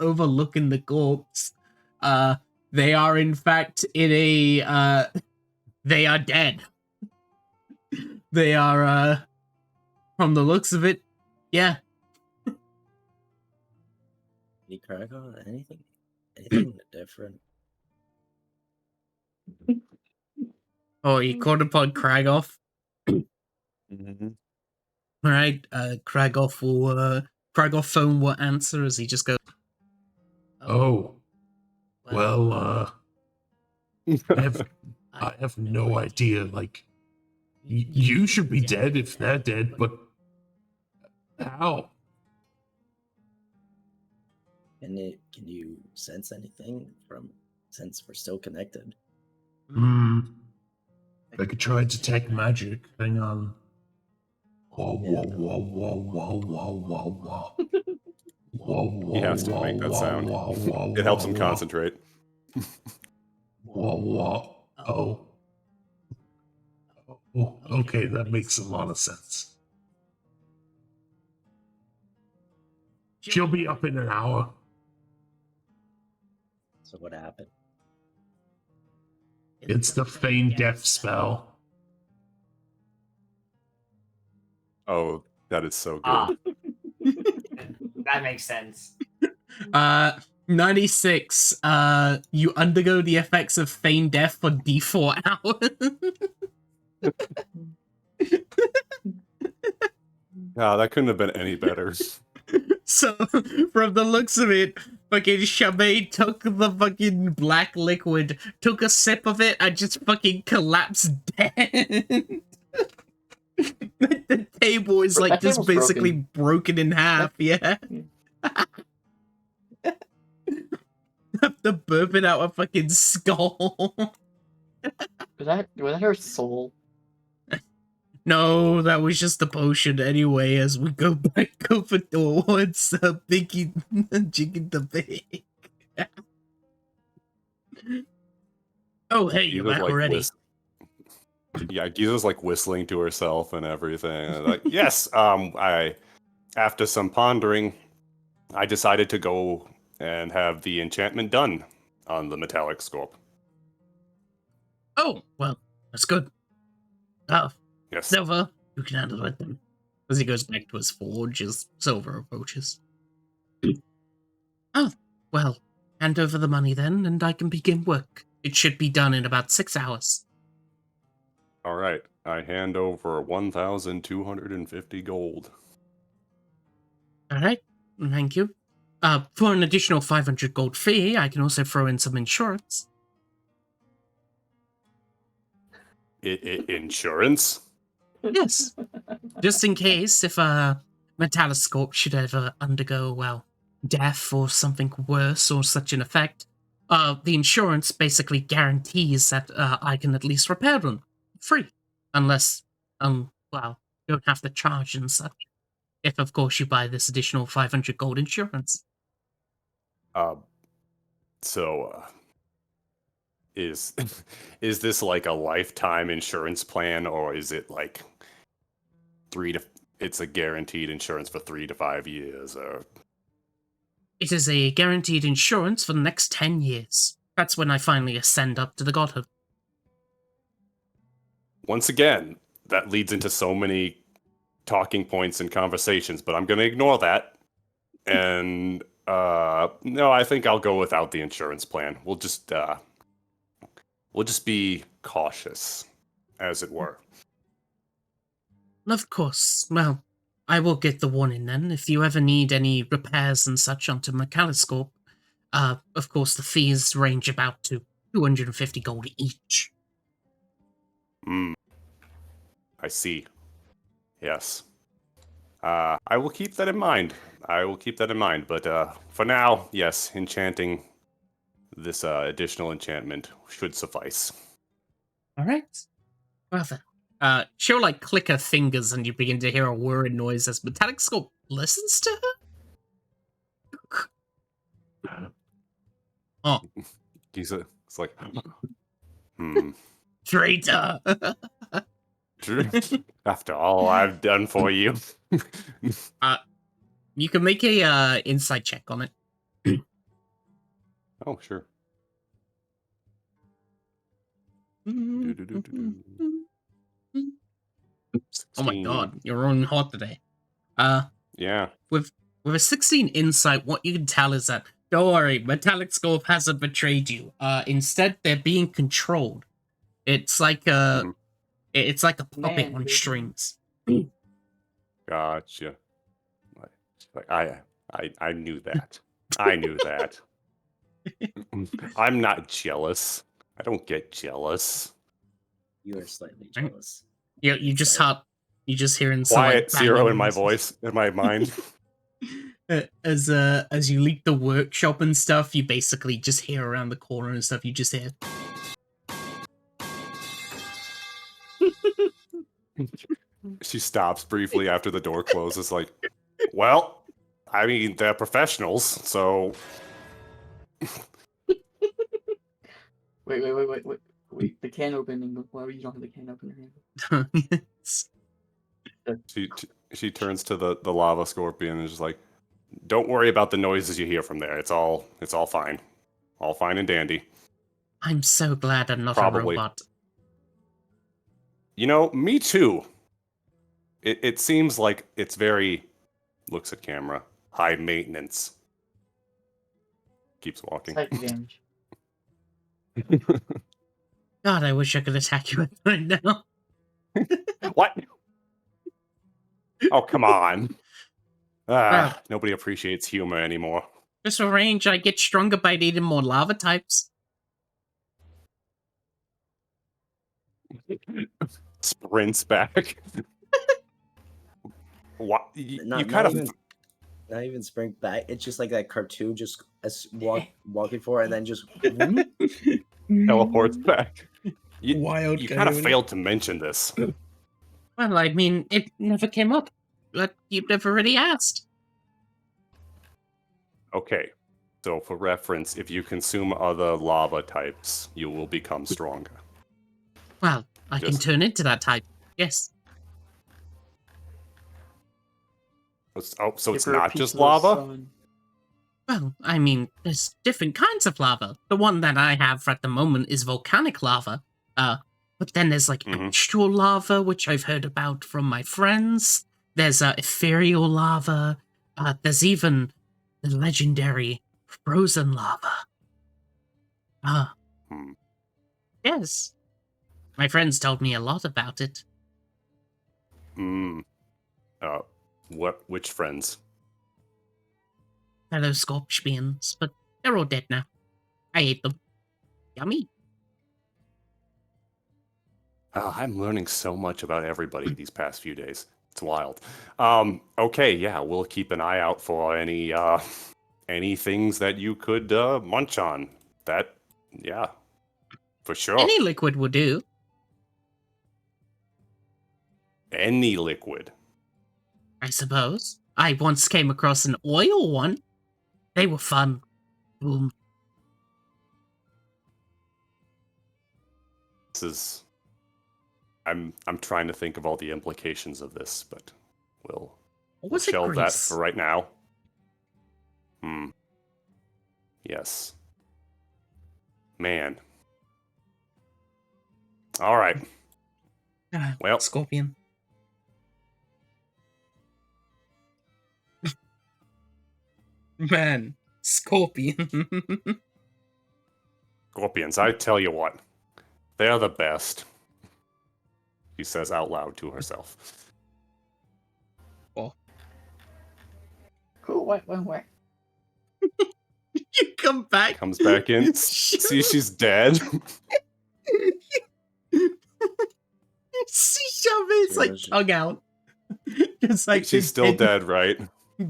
overlooking the corpse, they are in fact in a they are dead. They are from the looks of it, yeah. Any Kragath? Anything different? Oh, you caught upon Kragath. Mm-hmm. All right, Kragath phone will answer as he just goes. Oh, well, I have no idea. Like, you should be dead if they're dead, but how? Can you sense anything from since we're still connected? I could try detect magic. Hang on. Whoa, whoa, whoa, whoa, whoa, whoa, whoa, whoa. Whoa, whoa, He has to make that sound. It helps him concentrate. Whoa, whoa. Oh. Oh, okay, that makes a lot of sense. She'll be up in an hour. So what happened? It's the feign death spell. Oh, that is so good. That makes sense. 96. You undergo the effects of feign death for D4 hours. That couldn't have been any better. So, from the looks of it, fucking Shamay took the fucking black liquid, took a sip of it, and just fucking collapsed dead. The table is like That just table's basically broken in half, yeah. Have to burp it out a fucking skull. Was that her soul? No, that was just the potion anyway, as we go back over towards Biggie Jigging the Big. Oh, hey, you're back already. Yeah, Giza's like whistling to herself and everything. Like, yes, after some pondering, I decided to go and have the enchantment done on the metallic scope. Oh, well, that's good. Yes. Silver, you can handle it then. As he goes back to his forge, as Silver approaches. Oh, well, hand over the money then, and I can begin work. It should be done in about 6 hours. All right. I hand over 1,250 gold. All right, thank you. For an additional 500 gold fee, I can also throw in some insurance. Insurance? Yes. Just in case if a metalloscope should ever undergo, well, death or something worse or such an effect, the insurance basically guarantees that I can at least repair them free. Unless, well, you don't have to charge and such. If, of course, you buy this additional 500 gold insurance. Is this like a lifetime insurance plan, or is it like it's a guaranteed insurance for 3 to 5 years, or? It is a guaranteed insurance for the next 10 years. That's when I finally ascend up to the godhood. once again, that leads into so many talking points and conversations, but I'm going to ignore that. And no, I think I'll go without the insurance plan. We'll just be cautious, as it were. Of course. Well, I will get the warning then. If you ever need any repairs and such onto my Caliscope, of course the fees range about to 250 gold each. I see. Yes. I will keep that in mind. But for now, yes, enchanting this additional enchantment should suffice. All right. Well then. She'll like click her fingers and you begin to hear a whirring noise as Metallic Scope listens to her. Oh, It's like, traitor! after all I've done for you. You can make a insight check on it. Oh, sure. Oh my god, you're running hot today. Yeah. With a 16 insight, what you can tell is that, don't worry, Metallic Scope hasn't betrayed you. Instead, they're being controlled. It's like a puppet Man, on baby. strings. Gotcha. Like I knew that. I knew that. I'm not jealous. I don't get jealous. You are slightly jealous. You just hearing some Quiet like, zero banging in my noises. voice, in my mind. As you leave the workshop and stuff, you basically just hear around the corner and stuff. You just hear. She stops briefly after the door closes, like, well, I mean, they're professionals, so Wait, the can opening. Why you don't have the can opener? she turns to the lava scorpion and is just like, don't worry about the noises you hear from there. It's all fine. All fine and dandy. I'm so glad I'm not Probably. a robot. You know, me too. It seems like it's very, looks at camera, high maintenance. Keeps walking. Psych advantage. God, I wish I could attack you right now. What? Oh, come on. Nobody appreciates humor anymore. Just for range, I get stronger by needing more lava types. Sprints back. What? You Not kind of... not even spring back. It's just like that cartoon, just walking forward and then just teleports back. Wild You kind of coyote. failed to mention this. Well, I mean, it never came up. But you never really asked. Okay, so for reference, if you consume other lava types, you will become stronger. Well, I can Just- turn into that type. Yes. So it's Give her a not piece just of the lava? sun. Well, I mean, there's different kinds of lava. The one that I have at the moment is volcanic lava. But then there's like Mhm. astral lava, which I've heard about from my friends. There's ethereal lava. There's even the legendary frozen lava. Hmm. Yes. My friends told me a lot about it. Hmm. Which friends? Fellow scorpions, but they're all dead now. I ate them. Yummy. Oh, I'm learning so much about everybody these past few days. It's wild. Okay, yeah, we'll keep an eye out for any things that you could munch on. That, yeah, for sure. Any liquid will do. Any liquid. I suppose. I once came across an oil one. They were fun. Boom. This is. I'm trying to think of all the implications of this, but we'll What was it, shelve that Grease? for right now. Yes. Man. All right. Well. Scorpion. Man, Scorpion. Scorpions, I tell you what, they're the best. She says out loud to herself. Who? What? Where? You come back. Comes back in. See, she's dead. See, Shaman's like tongue out. It's like She's still dead, right?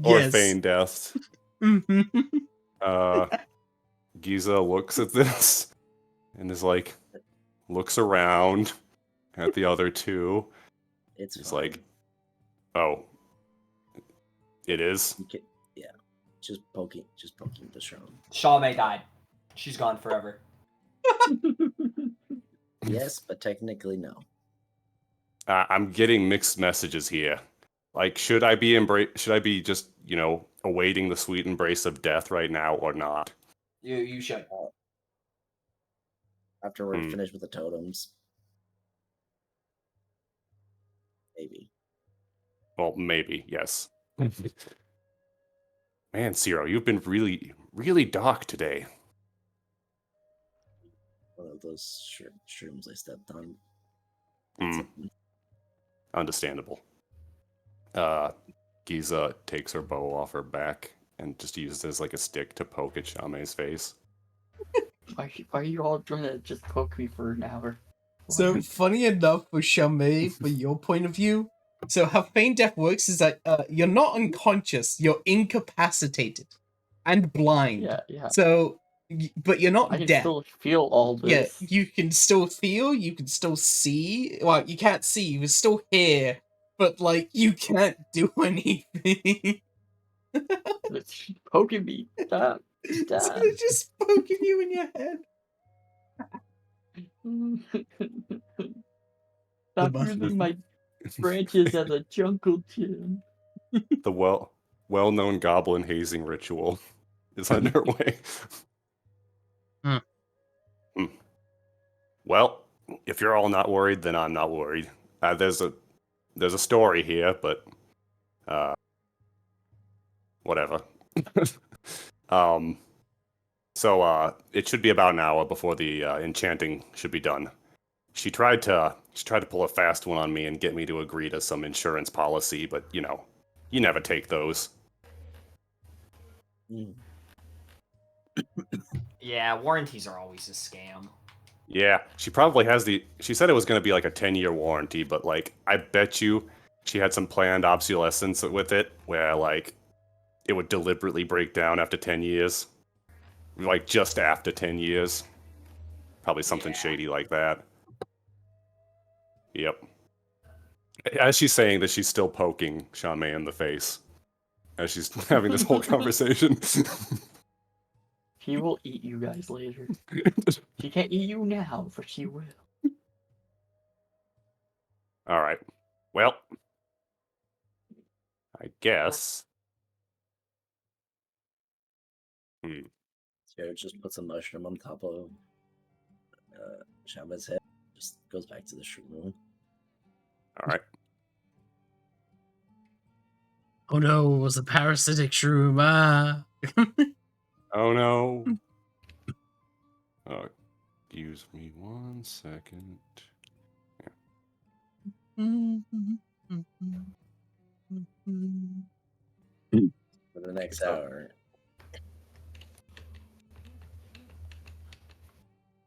Or feigned death. Giza looks at this and is like, looks around at the other two. It's like, oh, it is? Yeah, just poking the Shaman. Shame died. She's gone forever. Yes, but technically no. I'm getting mixed messages here. Like, should I be just, awaiting the sweet embrace of death right now or not? You should. After we're finished with the totems. Maybe. Well, maybe, yes. Man, Zero, you've been really, really dark today. One of those shrooms I stepped on. Understandable. Giza takes her bow off her back and just uses it as like a stick to poke at Shame's face. Why are you all trying to just poke me for an hour? So, funny enough for Shame, for your point of view, so how feign death works is that you're not unconscious, you're incapacitated and blind. Yeah. So, but you're not I can deaf. still feel all this. Yeah, you can still feel, you can still see. Well, you can't see, you can still hear, but like you can't do anything. It's poking me. Stop. So they're just poking you in your head. Stop using my branches as a jungle gym. The well-known goblin hazing ritual is underway. Well, if you're all not worried, then I'm not worried. There's a story here, but whatever. So it should be about an hour before the enchanting should be done. She tried to pull a fast one on me and get me to agree to some insurance policy, but you never take those. Yeah, warranties are always a scam. Yeah, she probably has she said it was going to be like a 10-year warranty, but like I bet you she had some planned obsolescence with it where like it would deliberately break down after 10 years. Like just after 10 years. Probably something shady like that. Yep. As she's saying this, she's still poking Shame in the face as she's having this whole conversation. She will eat you guys later. She can't eat you now, but she will. All right. Well, I guess. Jared just puts a mushroom on top of Shama's head. Just goes back to the shroom. All right. Oh no, it was a parasitic shroom. Ah. Oh no. Excuse me 1 second. For the next hour.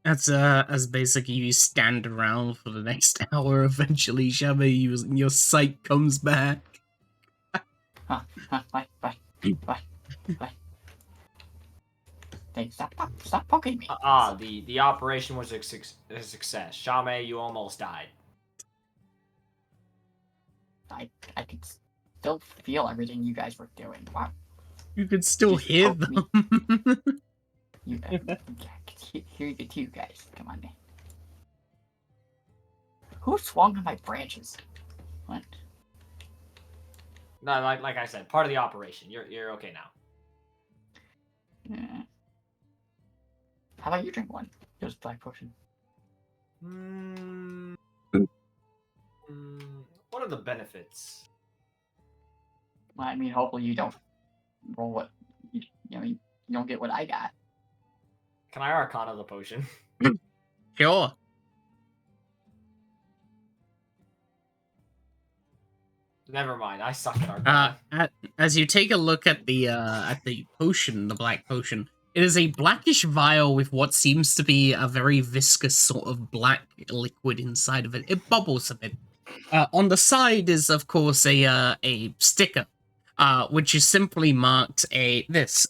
That's as basically you stand around for the next hour. Eventually, Shame, your sight comes back. Bye. Hey, stop poking me. The operation was a success. Shame, you almost died. I could still feel everything you guys were doing. Wow. You could still Just hear poke them. I could hear you too, guys. Come on, man. Who swung on my branches? What? No, like I said, part of the operation. You're okay now. Yeah. How about you drink one? Just black potion. the benefits? Well, I mean, hopefully you don't roll what you know. You don't get what I got. Can I Arcana the potion? Sure. Never mind. I suck at Arcana. As you take a look at the potion, the black potion, it is a blackish vial with what seems to be a very viscous sort of black liquid inside of it. It bubbles a bit. On the side is, of course, a sticker, which is simply marked this.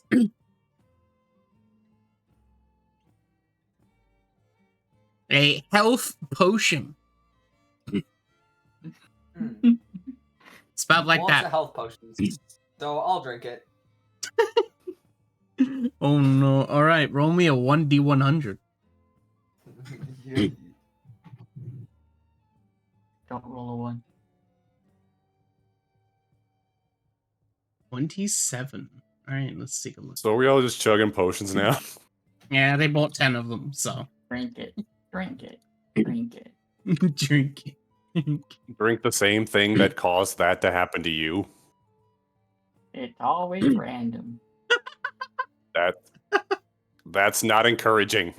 A health potion. Spelled like Lots of that. health potions. So I'll drink it. Oh no. Alright, roll me a 1d100. Don't roll a 1. 27. Alright, let's take a look. So are we all just chugging potions now? Yeah, they bought 10 of them, so. Drink it. Drink it. Drink it. Drink it. Drink the same thing that caused that to happen to you. It's always random. That's not encouraging.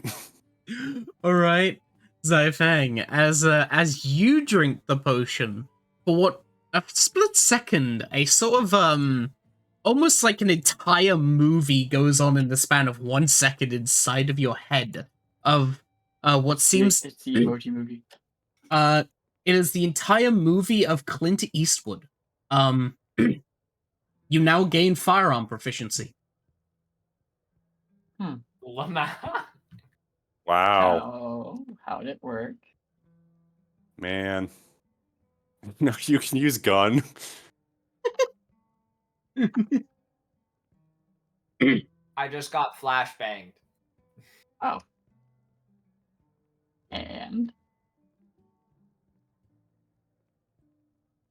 All right, Zaifang, as you drink the potion, for what a split second, a sort of almost like an entire movie goes on in the span of 1 second inside of your head of what seems It's the emoji movie. it is the entire movie of Clint Eastwood. You now gain firearm proficiency. Lama. Wow. How'd it work? Man. No, you can use gun. I just got flashbanged. Oh. And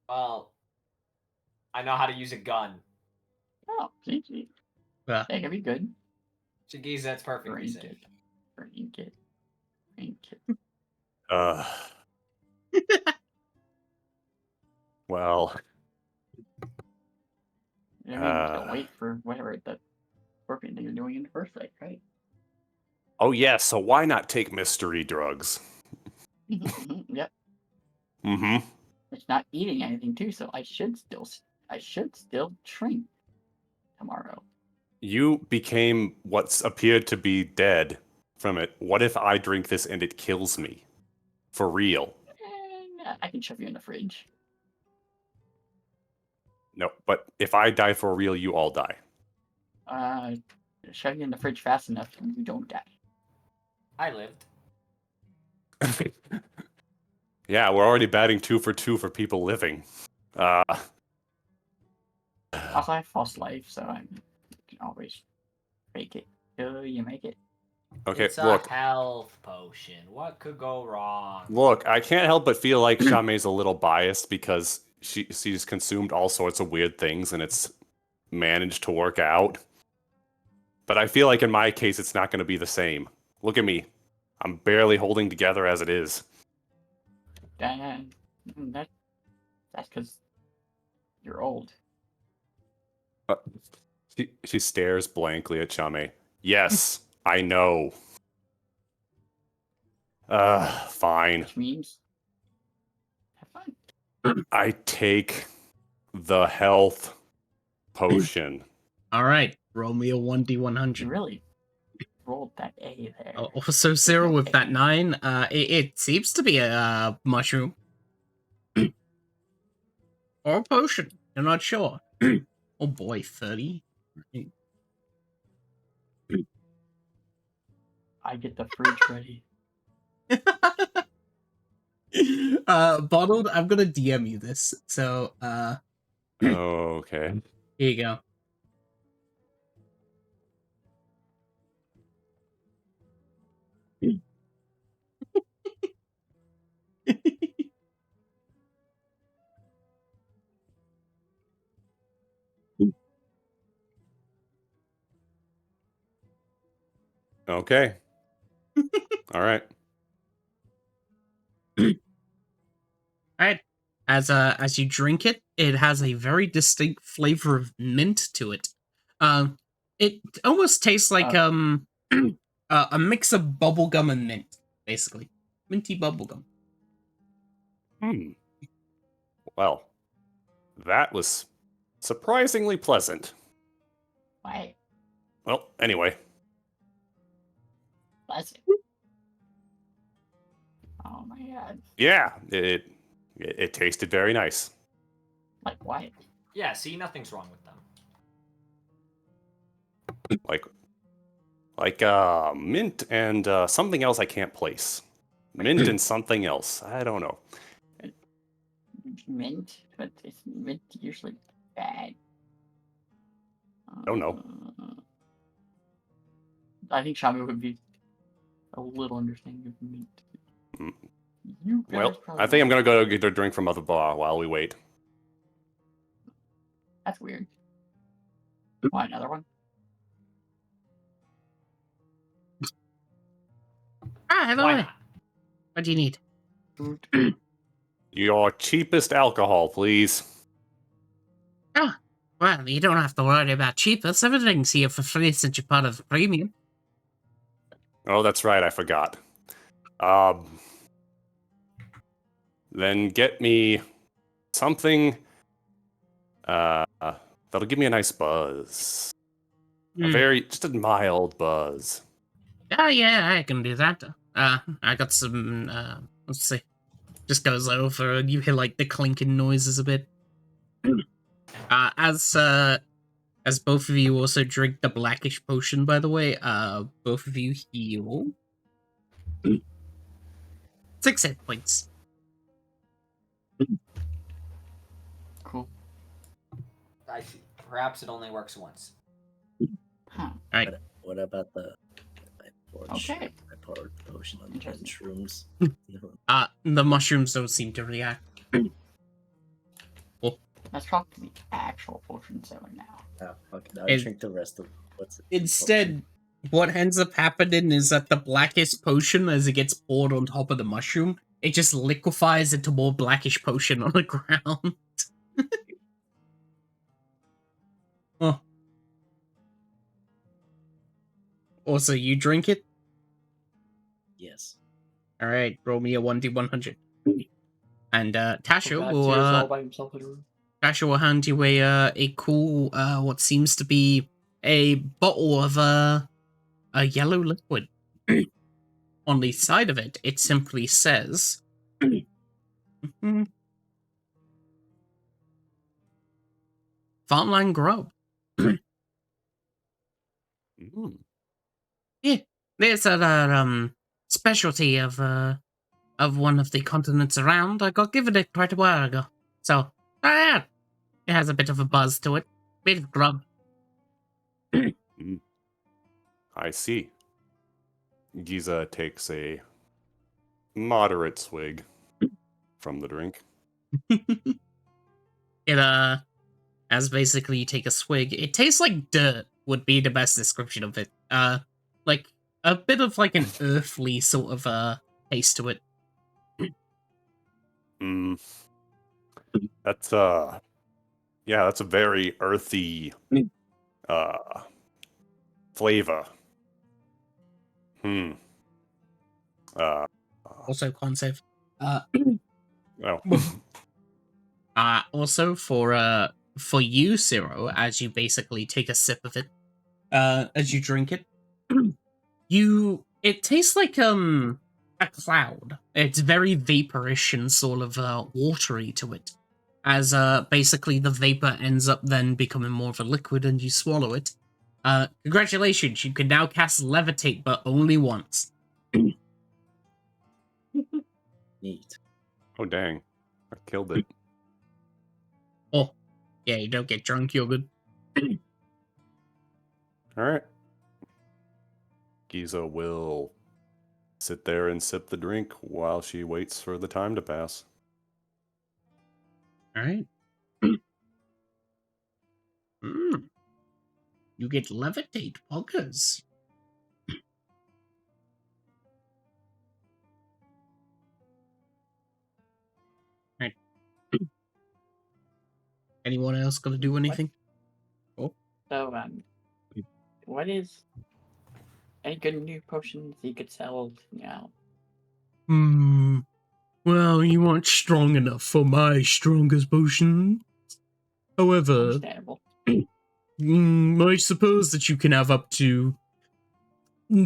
Well, I know how to use a gun. oh, GG. Yeah. That could be good. Shagiz, that's perfectly Drink safe. it. Drink it. Drink it. Well. I mean, don't wait for whatever the scorpion thing you're doing in the first place, right? Oh yeah, so why not take mystery drugs? Yep. Mm-hmm. It's not eating anything too, so I should still drink tomorrow. You became what appeared to be dead from it. What if I drink this and it kills me? For real. And I can shove you in the fridge. No, but if I die for real, you all die. Shove you in the fridge fast enough and you don't die. I lived. Yeah, we're already batting 2 for 2 for people living. Also, I have false life, so I can always fake it till you make it. Okay, It's look. a health potion. What could go wrong? Look, I can't help but feel like Shame's a little biased because she's consumed all sorts of weird things and it's managed to work out. But I feel like in my case, it's not going to be the same. Look at me. I'm barely holding together as it is. That's because you're old. She stares blankly at Chame. Yes, I know. Fine. Which means have fun. I take the health potion. All right, roll me a You 1d100. really rolled that A there. Also, Sarah with that 9, it seems to be a mushroom. Or a potion. I'm not sure. Oh boy, 30. I get the fridge ready. Bottled, I'm gonna DM you this. So, Okay. here you go. Okay. All right. Alright. as you drink it, it has a very distinct flavor of mint to it. It almost tastes like a mix of bubblegum and mint, basically. Minty bubblegum. Well, that was surprisingly pleasant. Why? Well, anyway. Pleasant. Oh my god. Yeah, it tasted very nice. Like what? Yeah, see, nothing's wrong with them. Like mint and something else I can't place. Mint and something else. I don't know. Mint? But is mint usually bad? Don't know. I think Shamu would be a little understanding of mint. Mm. You guys Well, probably I think I'm gonna go get a drink from Mother Bar while we wait. That's weird. Want another one? Hello. Why not? What do you need? Your cheapest alcohol, please. Well, you don't have to worry about cheapest. Everything's here for free since you're part of the premium. Oh, that's right, I forgot. Then get me something that'll give me a nice buzz. Just a mild buzz. Oh, yeah, I can do that. I got some, let's see. Just goes over and you hear, like, the clinking noises a bit. As both of you also drink the blackish potion, by the way, both of you heal 6 hit points. Cool. I see. Perhaps it only works once. Huh. Alright. What about I Okay. poured potion on the mushrooms. The mushrooms don't seem to react. Let's talk to the actual potion seller now. Oh, okay. I'll And- drink the rest of what's it? Instead, what ends up happening is that the blackest potion, as it gets poured on top of the mushroom, it just liquefies into more blackish potion on the ground. Oh. Also, you drink it? Yes. Alright, roll me a 1d100. And Tasha God, will Tyr's all by himself in a room. Tasha will hand you a cool what seems to be a bottle of a yellow liquid. On the side of it, it simply says Farmland Grub. Yeah, there's a specialty of one of the continents around. I got given it quite a while ago, so yeah, it has a bit of a buzz to it, bit of grub. I see. Giza takes a moderate swig from the drink. It as basically you take a swig. It tastes like dirt would be the best description of it. Like a bit of like an earthly sort of taste to it. That's that's a very earthy flavor. Also con save. Well. Also for you, Ciro, as you basically take a sip of it, as you drink it, it tastes like a cloud. It's very vaporish and sort of watery to it. As basically the vapor ends up then becoming more of a liquid and you swallow it. Congratulations, you can now cast Levitate, but only once. Neat. Oh dang. I killed it. Oh, yeah, you don't get drunk, you're good. Alright. Giza will sit there and sip the drink while she waits for the time to pass. Alright. You get Levitate poggers. Right. Anyone else gonna do anything? So, what is any good new potions you could sell now? Well, you aren't strong enough for my strongest potion. However, Understandable. I suppose that you can have up to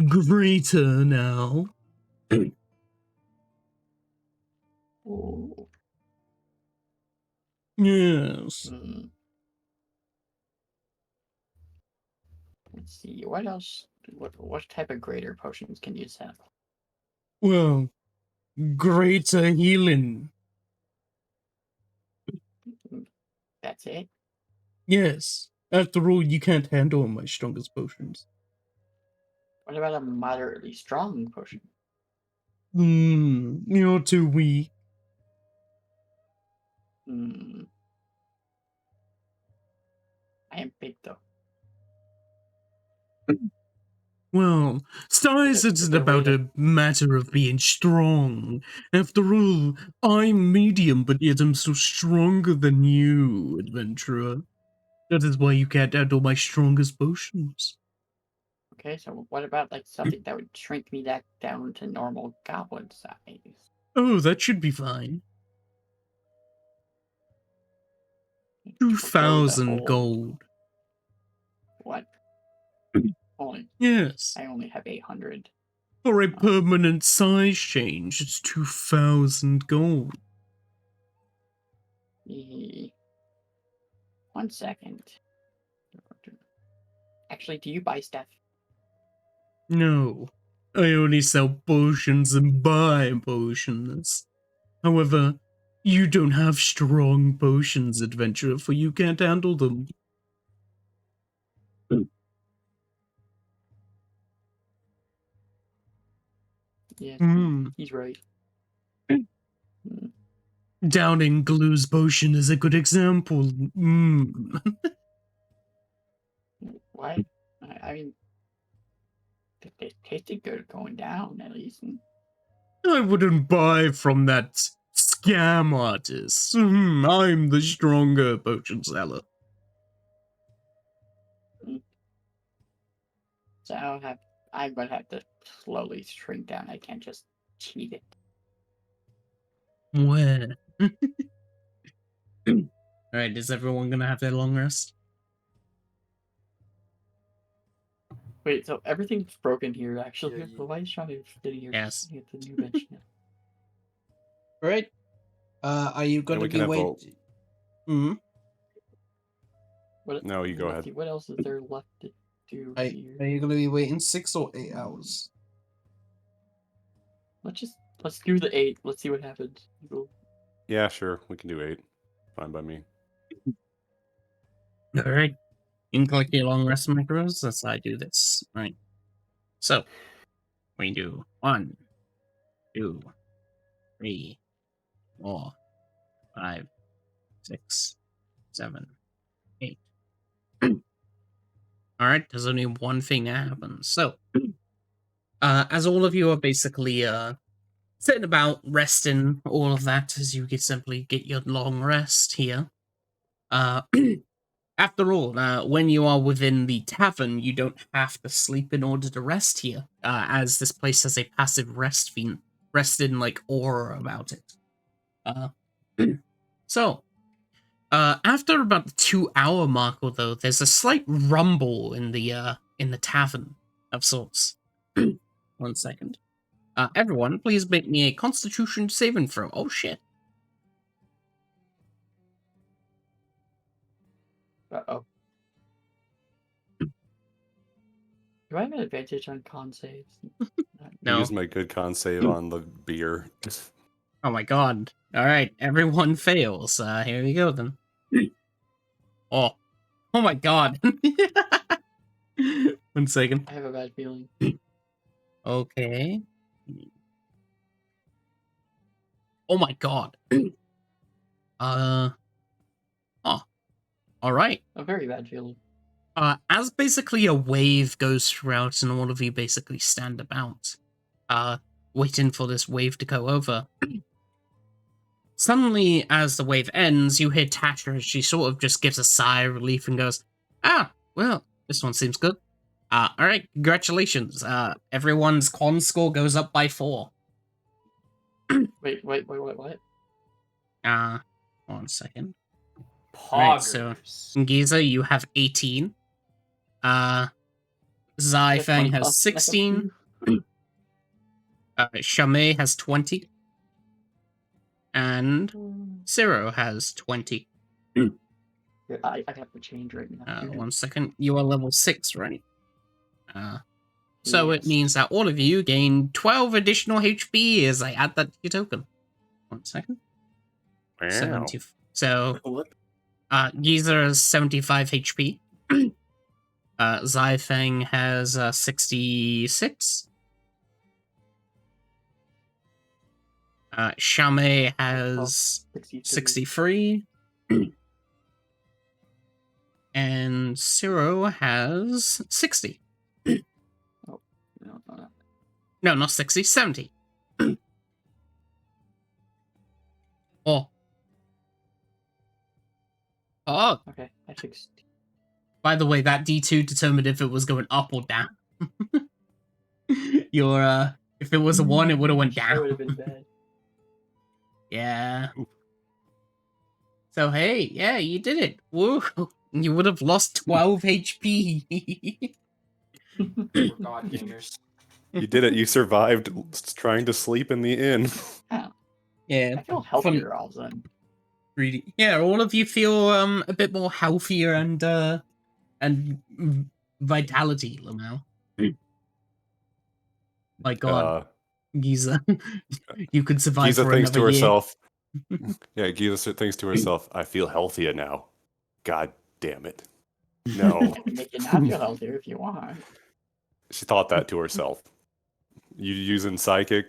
greater now. Ooh. Yes. Let's see. What else? What type of greater potions can you sell? Well, greater healing. That's it. Yes. After all, you can't handle my strongest potions. What about a moderately strong potion? You're too weak. I am big though. Well, size isn't about a matter of being strong. After all, I'm medium, but yet I'm so stronger than you, adventurer. That is why you can't handle my strongest potions. Okay, so what about like something that would shrink me back down to normal goblin size? Oh, that should be fine. Go the 2,000 whole- gold. What? Only Yes. I only have 800. For a permanent size change, it's 2,000 gold. 1 second. Actually, do you buy stuff? No, I only sell potions and buy potions. However, you don't have strong potions, adventurer, for you can't handle them. Yes, he's right. Downing Glue's potion is a good example. What? I mean, it tasted good going down, at least. I wouldn't buy from that scam artist. I'm the stronger potion seller. So I'm gonna have to slowly shrink down. I can't just cheat it. Where? Alright, is everyone gonna have their long rest? Wait, so everything's broken here, actually. Yeah, So why is Sean sitting here? Yes. At the new bench now? Alright. Are you And we can have vote. What, No, you go let's ahead. see, what else is there left to do Are here? you gonna be waiting 6 or 8 hours? Let's do the 8. Let's see what happens. Yeah, sure. We can do 8. Fine by me. Alright. You can click your long rest macros as I do this. Alright. So, we do 1, 2, 3, 4, 5, 6, 7, 8. Alright, there's only one thing that happens. So, as all of you are basically sitting about, resting, all of that, as you can simply get your long rest here. After all, when you are within the tavern, you don't have to sleep in order to rest here, as this place has a passive rest in like aura about it. So, after about the 2-hour mark, although, there's a slight rumble in the tavern of sorts. 1 second. Everyone, please make me a Constitution saving throw. Oh shit. Uh-oh. Do I have an advantage on con saves? No. Use my good con save on the beer. Oh my god. Alright, everyone fails. Here we go then. Oh. Oh my god. 1 second. I have a bad feeling. Okay. Oh my god. Oh. Alright. A very bad feeling. As basically a wave goes throughout and all of you basically stand about, waiting for this wave to go over, suddenly, as the wave ends, you hear Tasha as she sort of just gives a sigh of relief and goes, "Ah, well, this one seems good. Alright, congratulations. Everyone's con score goes up by 4. Wait, what? 1 second. Poggers. Right, Giza, you have 18. Zaifeng has 16. Shamay has 20. And Zero has 20. I have to change right now. 1 second. You are level 6, right? So it Yes. means that all of you gain 12 additional HP as I add that to your token. 1 second. Wow. 70. So, What? Giza has 75 HP. Zaifeng has 66. Shame has 63. And Zero has 60. No, not 60, 70. Oh. Oh, Okay, I fixed. by the way, that D2 determined if it was going up or down. If it was a 1, it would have went That would have down. been bad. Yeah. So, hey, yeah, you did it. Woo! You would have lost 12 HP. We're god gamers. You did it. You survived trying to sleep in the inn. Yeah. I feel healthier all of a sudden. Really. Yeah, all of you feel a bit more healthier and vitality, Lamau. My god, Giza. You could survive Giza for thinks to another year. herself. Yeah, Giza thinks to herself, I feel healthier now. God damn it. No. I can make you not feel healthier if you want. She thought that to herself. You using psychic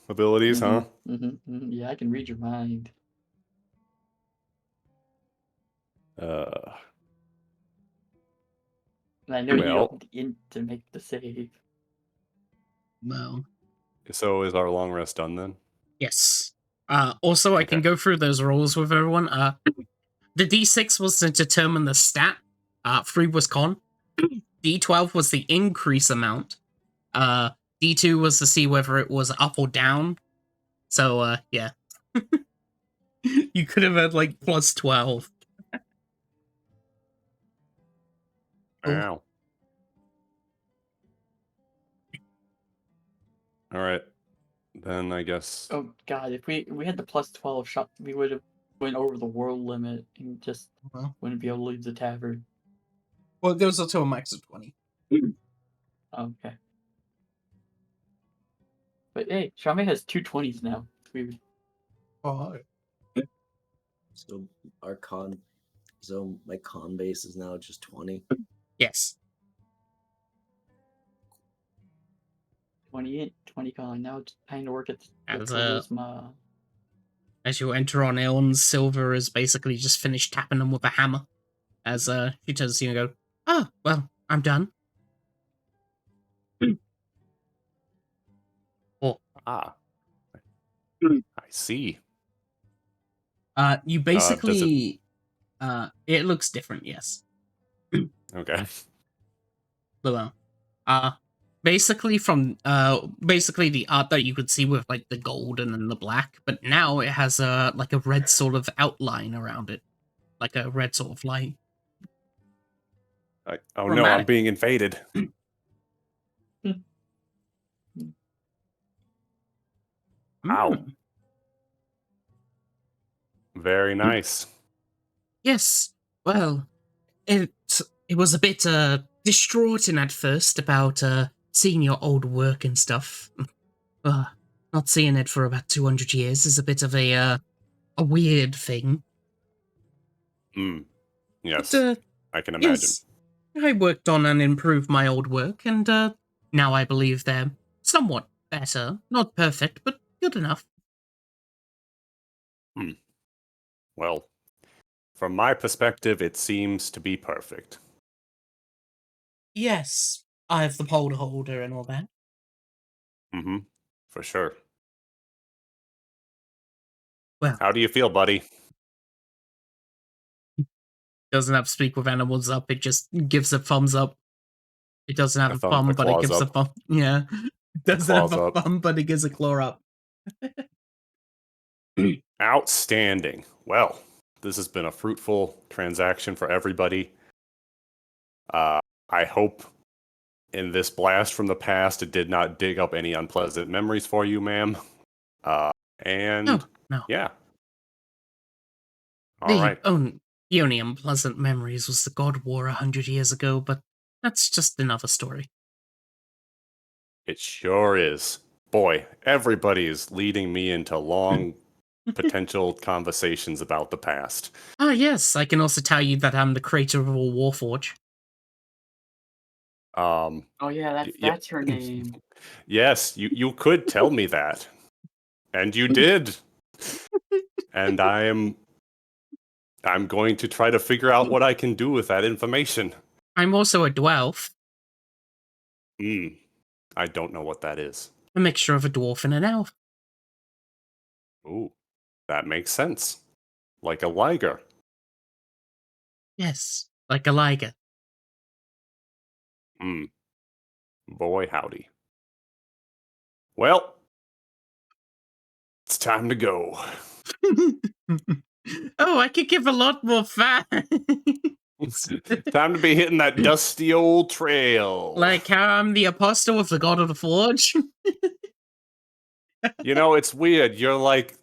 abilities, huh? Yeah, I can read your mind. Uh, And I know you Well- don't in to make the save. No. so is our long rest done then? Yes. Also, I can Okay. go through those rolls with everyone. The D6 was to determine the stat. 3 was con. D12 was the increase amount. D2 was to see whether it was up or down. So, yeah. You could have had, like, plus 12. Oh. Wow. All right. Then I guess. Oh god, if we had the plus 12 shot, we would have went over the world limit and just Well, wouldn't be able to leave the tavern. it goes up to a max of 20. Okay. But hey, Shame has 2 20s now. It's weird. Oh. So our con, so my con base is now just 20. Yes. 20 con. Now it's time to work at the As, charisma. As you enter on Eln, Silver is basically just finished tapping them with a hammer. As she turns to you and go, "Oh, well, I'm done." Ah. I see. You basically it looks different, yes. Okay. Below. Basically from basically the art that you could see with like the gold and then the black, but now it has like a red sort of outline around it. Like a red sort of light. Oh no, I'm Dramatic. being invaded. Ow. Mm. Very nice. Yes. Well, it was a bit distraughting at first about seeing your old work and stuff. Not seeing it for about 200 years is a bit of a weird thing. Yes, But, I can imagine. yes, I worked on and improved my old work, and now I believe they're somewhat better. Not perfect, but good enough. Well, from my perspective, it seems to be perfect. Yes, I have the pole holder and all that. Mm-hmm. For sure. Well, How do you feel, buddy? doesn't have speak with animals up. It just gives a thumbs up. It doesn't have a The thumb, but it claws gives a up. thumb. Yeah. It doesn't have Claws a up. thumb, but it gives a claw up. Outstanding. Well, this has been a fruitful transaction for everybody. I hope in this blast from the past it did not dig up any unpleasant memories for you, ma'am. And No. yeah. All right. The only unpleasant memories was the God War 100 years ago, but that's just another story. It sure is. Boy, everybody is leading me into long potential conversations about the past. Ah, yes, I can also tell you that I'm the creator of a Warforge. Oh yeah, y- that's her name. Yes, you could tell me that. And you did. And I'm going to try to figure out what I can do with that information. I'm also a dwarf, I don't know what that is. a mixture of a dwarf and an elf. Ooh, that makes sense. Like a liger. Yes, like a liger. Boy, howdy. Well, it's time to go. Oh, I could give a lot more fat. Time to be hitting that dusty old trail. Like how I'm the apostle of the God of the Forge. You know, it's weird. You're like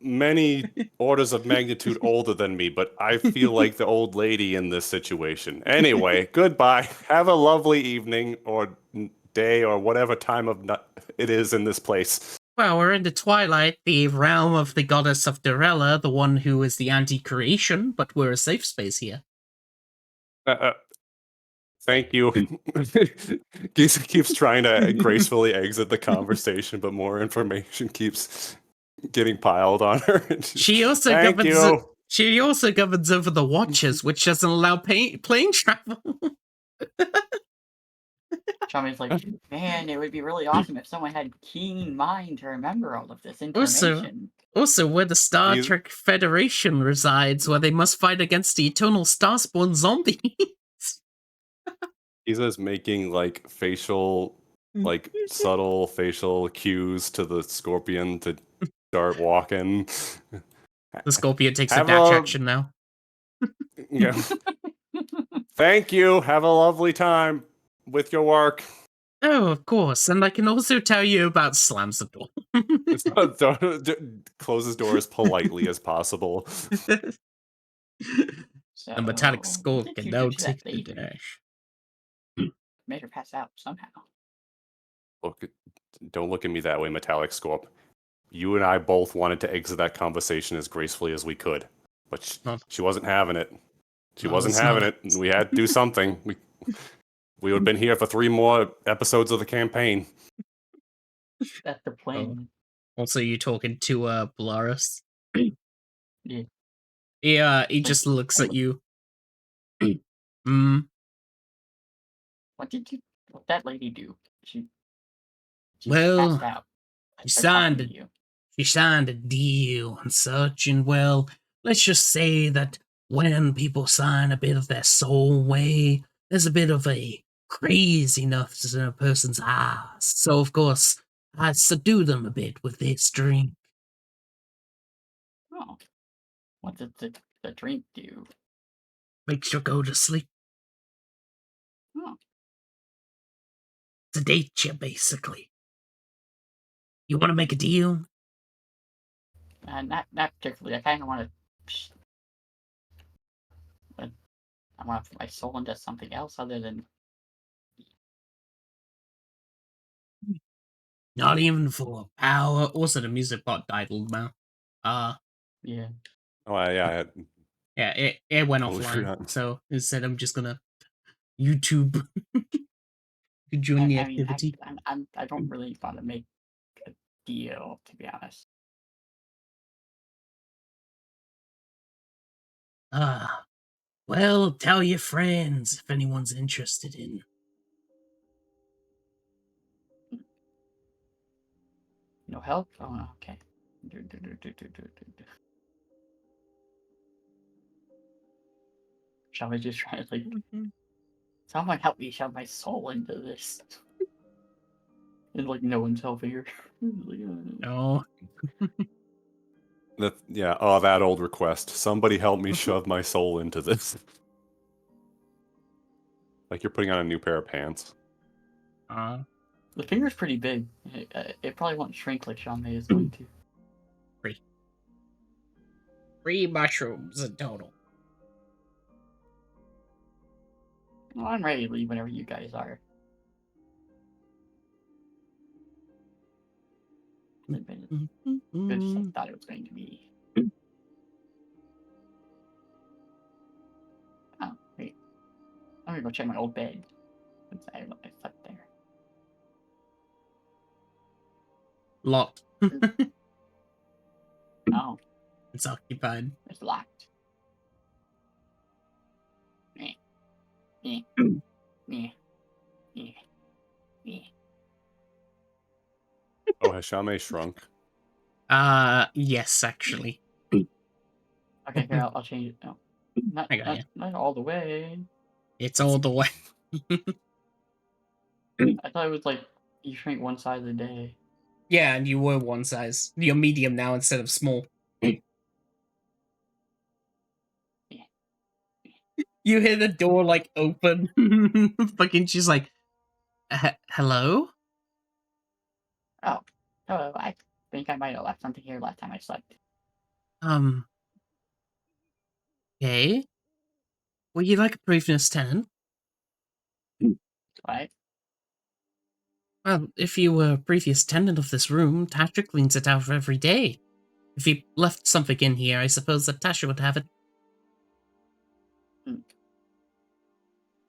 many orders of magnitude older than me, but I feel like the old lady in this situation. Anyway, goodbye. Have a lovely evening or day or whatever time of it is in this place. Well, we're in the Twilight, the realm of the goddess of Dorella, the one who is the anti-creation, but we're a safe space here. Thank you. Giza keeps trying to gracefully exit the conversation, but more information keeps getting piled on her. She also Thank governs. you. She also governs over the Watchers, which doesn't allow plane travel. Chami's like, man, it would be really awesome if someone had keen mind to remember all of this information. Also, where the Star Trek Federation resides, where they must fight against the eternal Starspawn zombies. Giza's making like facial, like subtle facial cues to the scorpion to start walking. The Scorpion takes a Have dash action now. Yeah. Thank you. Have a lovely time with your work. Oh, of course, and I can also tell you about slams the door. Closes door as politely as possible. So, The metallic what skull did can you now do to that take the lady? dash. Made her pass out somehow. Look, don't look at me that way, Metallic Scorp. You and I both wanted to exit that conversation as gracefully as we could, but she wasn't having it. She wasn't having it. And we had to do something. We would have been here for 3 more episodes of the campaign. That's the plan. Also, you talking to Polaris? Yeah. Yeah, he just looks at you. What that lady do? She Well, passed out. She signed a deal and such, and well, let's just say that when people sign a bit of their soul away, there's a bit of a craziness in a person's eyes. So, of course, I subdue them a bit with this drink. Oh. What did the drink do? Makes you go to sleep. Oh. Sedate you, basically. You want to make a deal? Not particularly. I kind of want to. I want to put my soul into something else other than. Not even for power. Also, the music got idled now. Yeah. Oh, yeah. Yeah, it went Totally offline. forgot. So instead, I'm just gonna YouTube to join the activity. I don't really want to make a deal, to be honest. Well, tell your friends if anyone's interested in. No help? Oh, okay. Shall I just try to like someone help me shove my soul into this? And like no one's helping her. Like, No. Yeah, oh, that old request. Somebody help me shove my soul into this. Like you're putting on a new pair of pants. The finger's pretty big. It probably won't shrink like Sean May is going to. 3 mushrooms in total. Well, I'm ready to leave whenever you guys are. Good as I thought it was going to be. Oh, wait. I'm gonna go check my old bed. Since I slept there. Locked. Oh, It's occupied. it's locked. Meh. Meh. Meh. Meh. Meh. Oh, has Shame shrunk? Yes, actually. Okay, here, I'll change it. No. I got you. Not all the way. It's all the way. I thought it was like you shrink one size a day. Yeah, and you were one size. You're medium now instead of small. You hear the door like open. Fucking, she's like, hello? Oh, I think I might have left something here last time I slept. Okay. Were you like a previous tenant? What? Well, if you were a previous tenant of this room, Tasha cleans it out every day. If you left something in here, I suppose that Tasha would have it.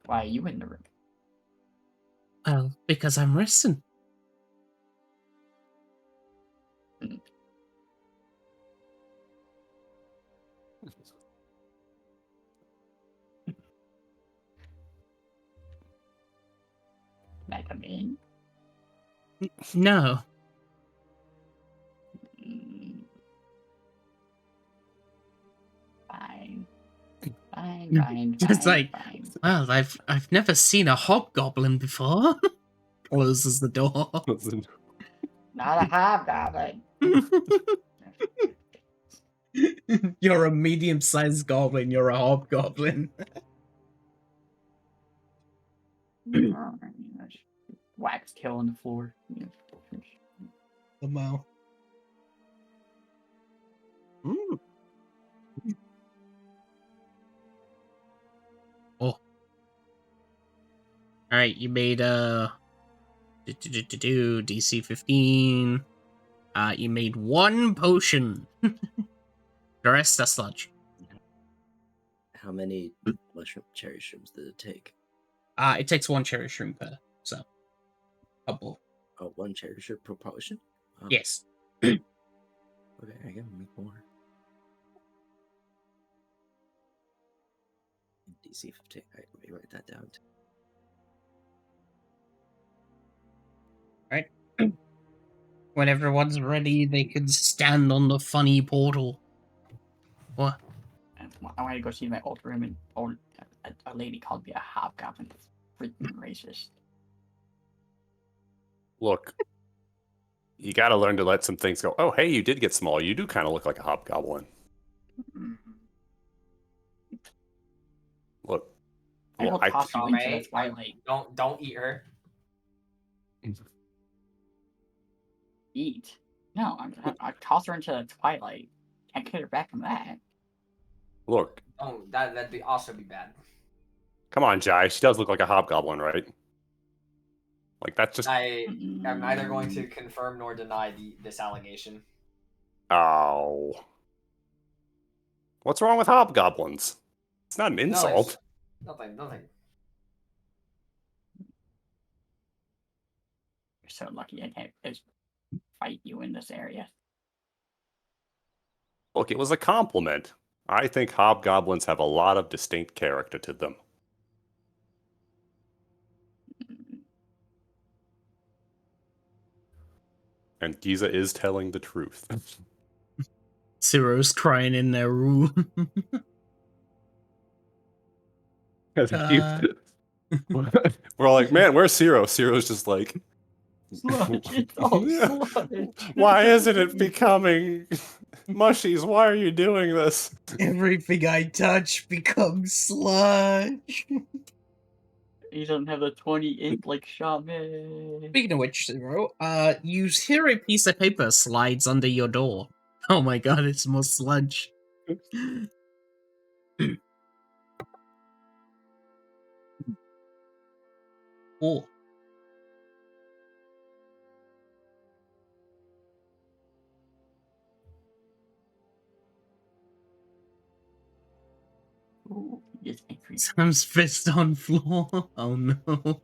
Why are you in the room? Well, because I'm resting. Can I come in? No. Fine. Fine. It's like, fine. well, I've never seen a hobgoblin before. Closes the door. Not a hobgoblin. You're a medium-sized goblin. You're a hobgoblin. Wax tail on the floor. The mouth. Oh. Alright, you made DC 15. You made 1 potion. The rest are sludge. How many cherry shrooms did it take? It takes 1 cherry shroom per, so. Couple. Oh, 1 cherry shroom per potion? Yes. Okay, I gotta make more. DC 15. Alright, let me write that down. Right. When everyone's ready, they can stand on the funny portal. What? I want to go see my old room, and a lady called me a hobgoblin. Freaking racist. Look, you gotta learn to let some things go. Oh, hey, you did get small. You do kind of look like a hobgoblin. Look. I Well, will toss you into the May, twilight. don't eat her. Eat? No, I'll toss her into the twilight. Can't get her back from that. Look. Oh, that'd be also be bad. Come on, Jai. She does look like a hobgoblin, right? Like, that's just... I am neither going to confirm nor deny this allegation. Oh. What's wrong with hobgoblins? It's not an insult. No, nothing. You're so lucky I can't just fight you in this area. Look, it was a compliment. I think hobgoblins have a lot of distinct character to them. And Giza is telling the truth. Ciro's crying in their room. We're all like, man, where's Zero? Zero's just like, Sludge, it's all sludge. why isn't it becoming mushies? Why are you doing this? Everything I touch becomes sludge. He doesn't have the 20 ink like Shaman. Speaking of which, Zero, you hear a piece of paper slides under your door. Oh my god, it's more sludge. Oh. Ooh, he gets angry. Sam's fist on floor. Oh no.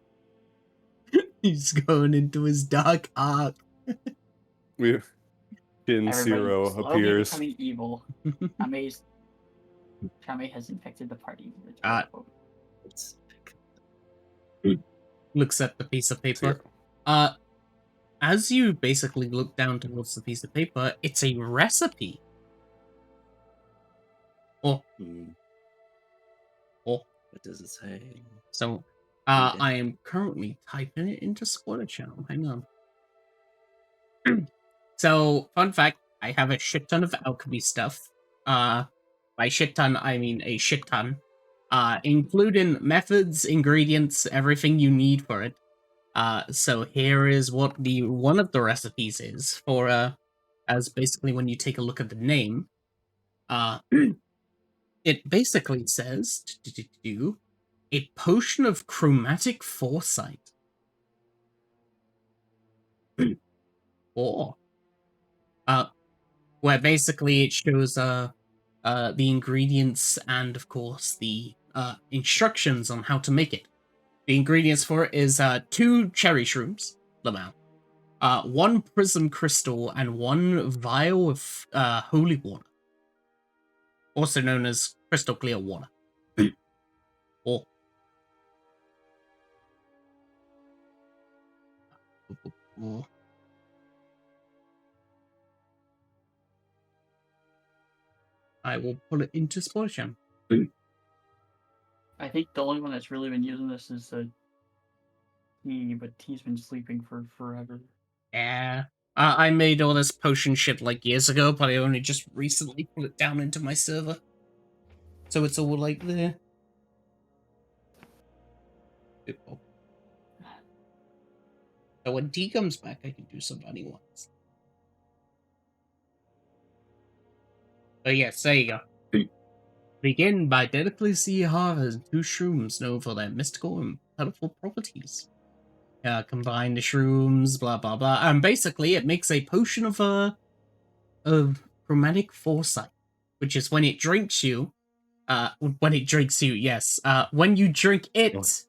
He's going into his dark arc. Shin Everybody Zero slowly appears. becoming evil. Shame has infected the party. It's Looks at the piece of paper. As you basically look down towards the piece of paper, it's a recipe. Oh. Oh. What does it say? So, Read it. I am currently typing it into Squatter Channel. Hang on. So, fun fact, I have a shit ton of alchemy stuff. By shit ton, I mean a shit ton. Including methods, ingredients, everything you need for it. So here is what one of the recipes is for, as basically when you take a look at the name, it basically says, a potion of chromatic foresight. Or, where basically it shows, the ingredients and, of course, the, instructions on how to make it. The ingredients for it is, 2 cherry shrooms, Lamau, 1 prism crystal, and 1 vial of, holy water. Also known as crystal clear water. Oh. I will pull it into Sportian. I think the only one that's really been using this is T, but T's been sleeping for forever. Yeah. I made all this potion shit like years ago, but I only just recently put it down into my server. So it's all like there. So when T comes back, I can do some funny ones. But yes, there you go. Begin by delicately sea harvest 2 shrooms known for their mystical and colorful properties. Combine the shrooms, blah blah blah, and basically it makes a potion of chromatic foresight, which is when it drinks you. When you drink it,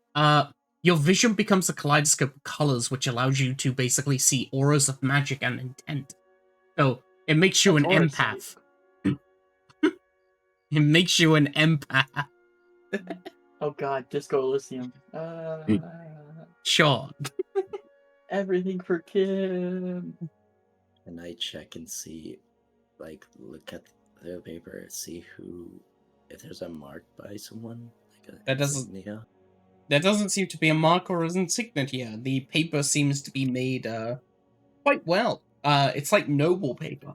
your vision becomes a kaleidoscope of colors, which allows you to basically see auras of magic and intent. So it makes you an empath. It makes you an empath. Oh god, Disco Elysium. Sure. Everything for Kim. And I check and see, like, look at the paper, see if there's a mark by someone. Like That doesn't seem to be a mark or an insignia. The paper seems to be made quite well. It's like noble paper.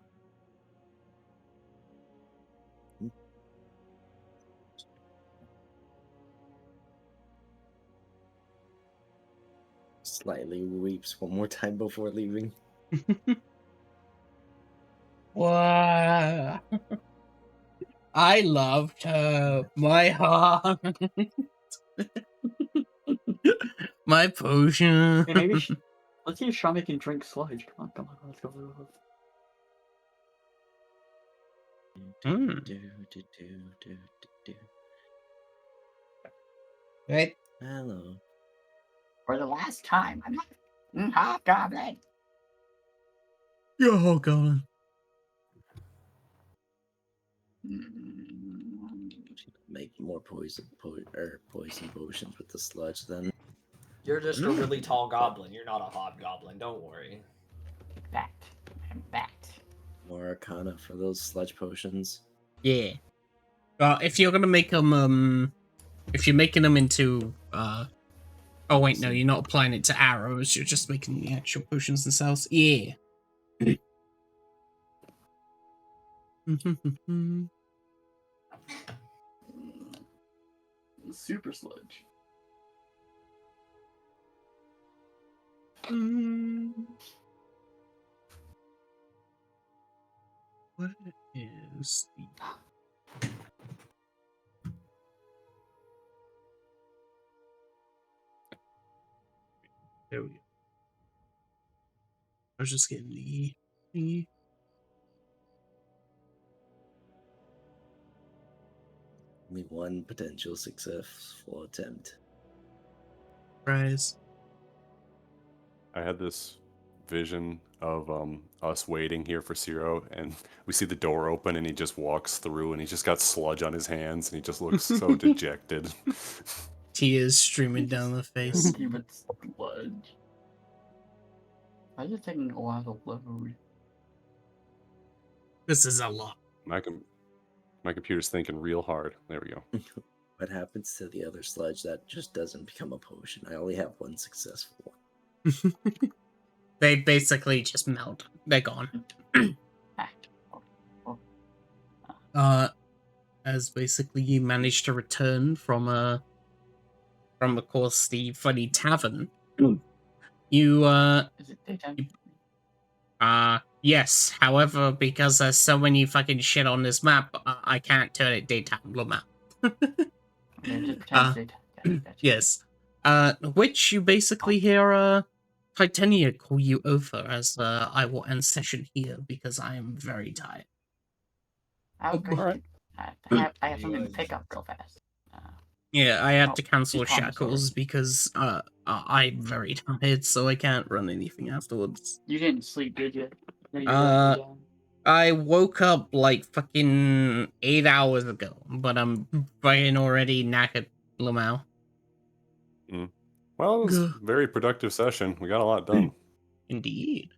Slightly weeps one more time before leaving. Wow. I loved her. My heart. My potion. Hey, maybe let's see if Shami can drink sludge. Come on, let's go. Right? Hello. For the last time, I'm not hobgoblin. You're a hobgoblin. Make more poison potions with the sludge then. You're just a really tall goblin. You're not a hobgoblin. Don't worry. I'm backed. More arcana for those sludge potions. Yeah. If you're gonna make them If you're making them into oh wait, no, you're not applying it to arrows, you're just making the actual potions themselves. Yeah. Super sludge. What is the... There we go. I was just getting the thingy. Only one potential successful attempt. Prize. I had this vision of us waiting here for Zero, and we see the door open, and he just walks through, and he's just got sludge on his hands, and he just looks so dejected. Tears streaming down the face. Give it sludge. Why is it taking a while to load? This is a lot. My computer's thinking real hard. There we go. What happens to the other sludge that just doesn't become a potion? I only have one successful. They basically just melt. They're gone. As basically you manage to return from of course the funny tavern. You Is it daytime? yes. However, because there's so many fucking shit on this map, I can't turn it daytime map. Okay, just pretend it's daytime. Gotcha. Yes. Which you basically hear Titania call you over as I will end session here because I am very tired. Oh, great. Alright. I have something to pick up real fast. Yeah, I had Oh, to cancel just promise, shackles because I'm very tired, so I can't run anything afterwards. You didn't sleep, did you? No, you left me down. I woke up like fucking 8 hours ago, but I'm fucking already knackered, Lamau. Well, it was a Gah. very productive session. We got a lot done. Indeed.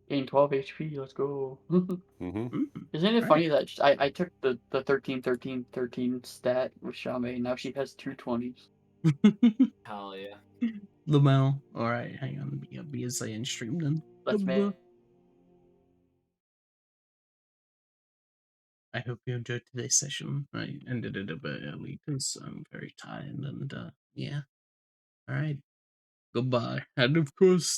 Gain 12 HP, let's go. Mm-hmm. Isn't it Right. funny that I took the 13 stat with Shame, now she has 220s. Hell yeah. Lamau. Alright, hang on. Be a Zayn stream then. Let's make I hope you enjoyed today's session. I ended it a bit early because I'm very tired and yeah. Alright. Goodbye. And of course,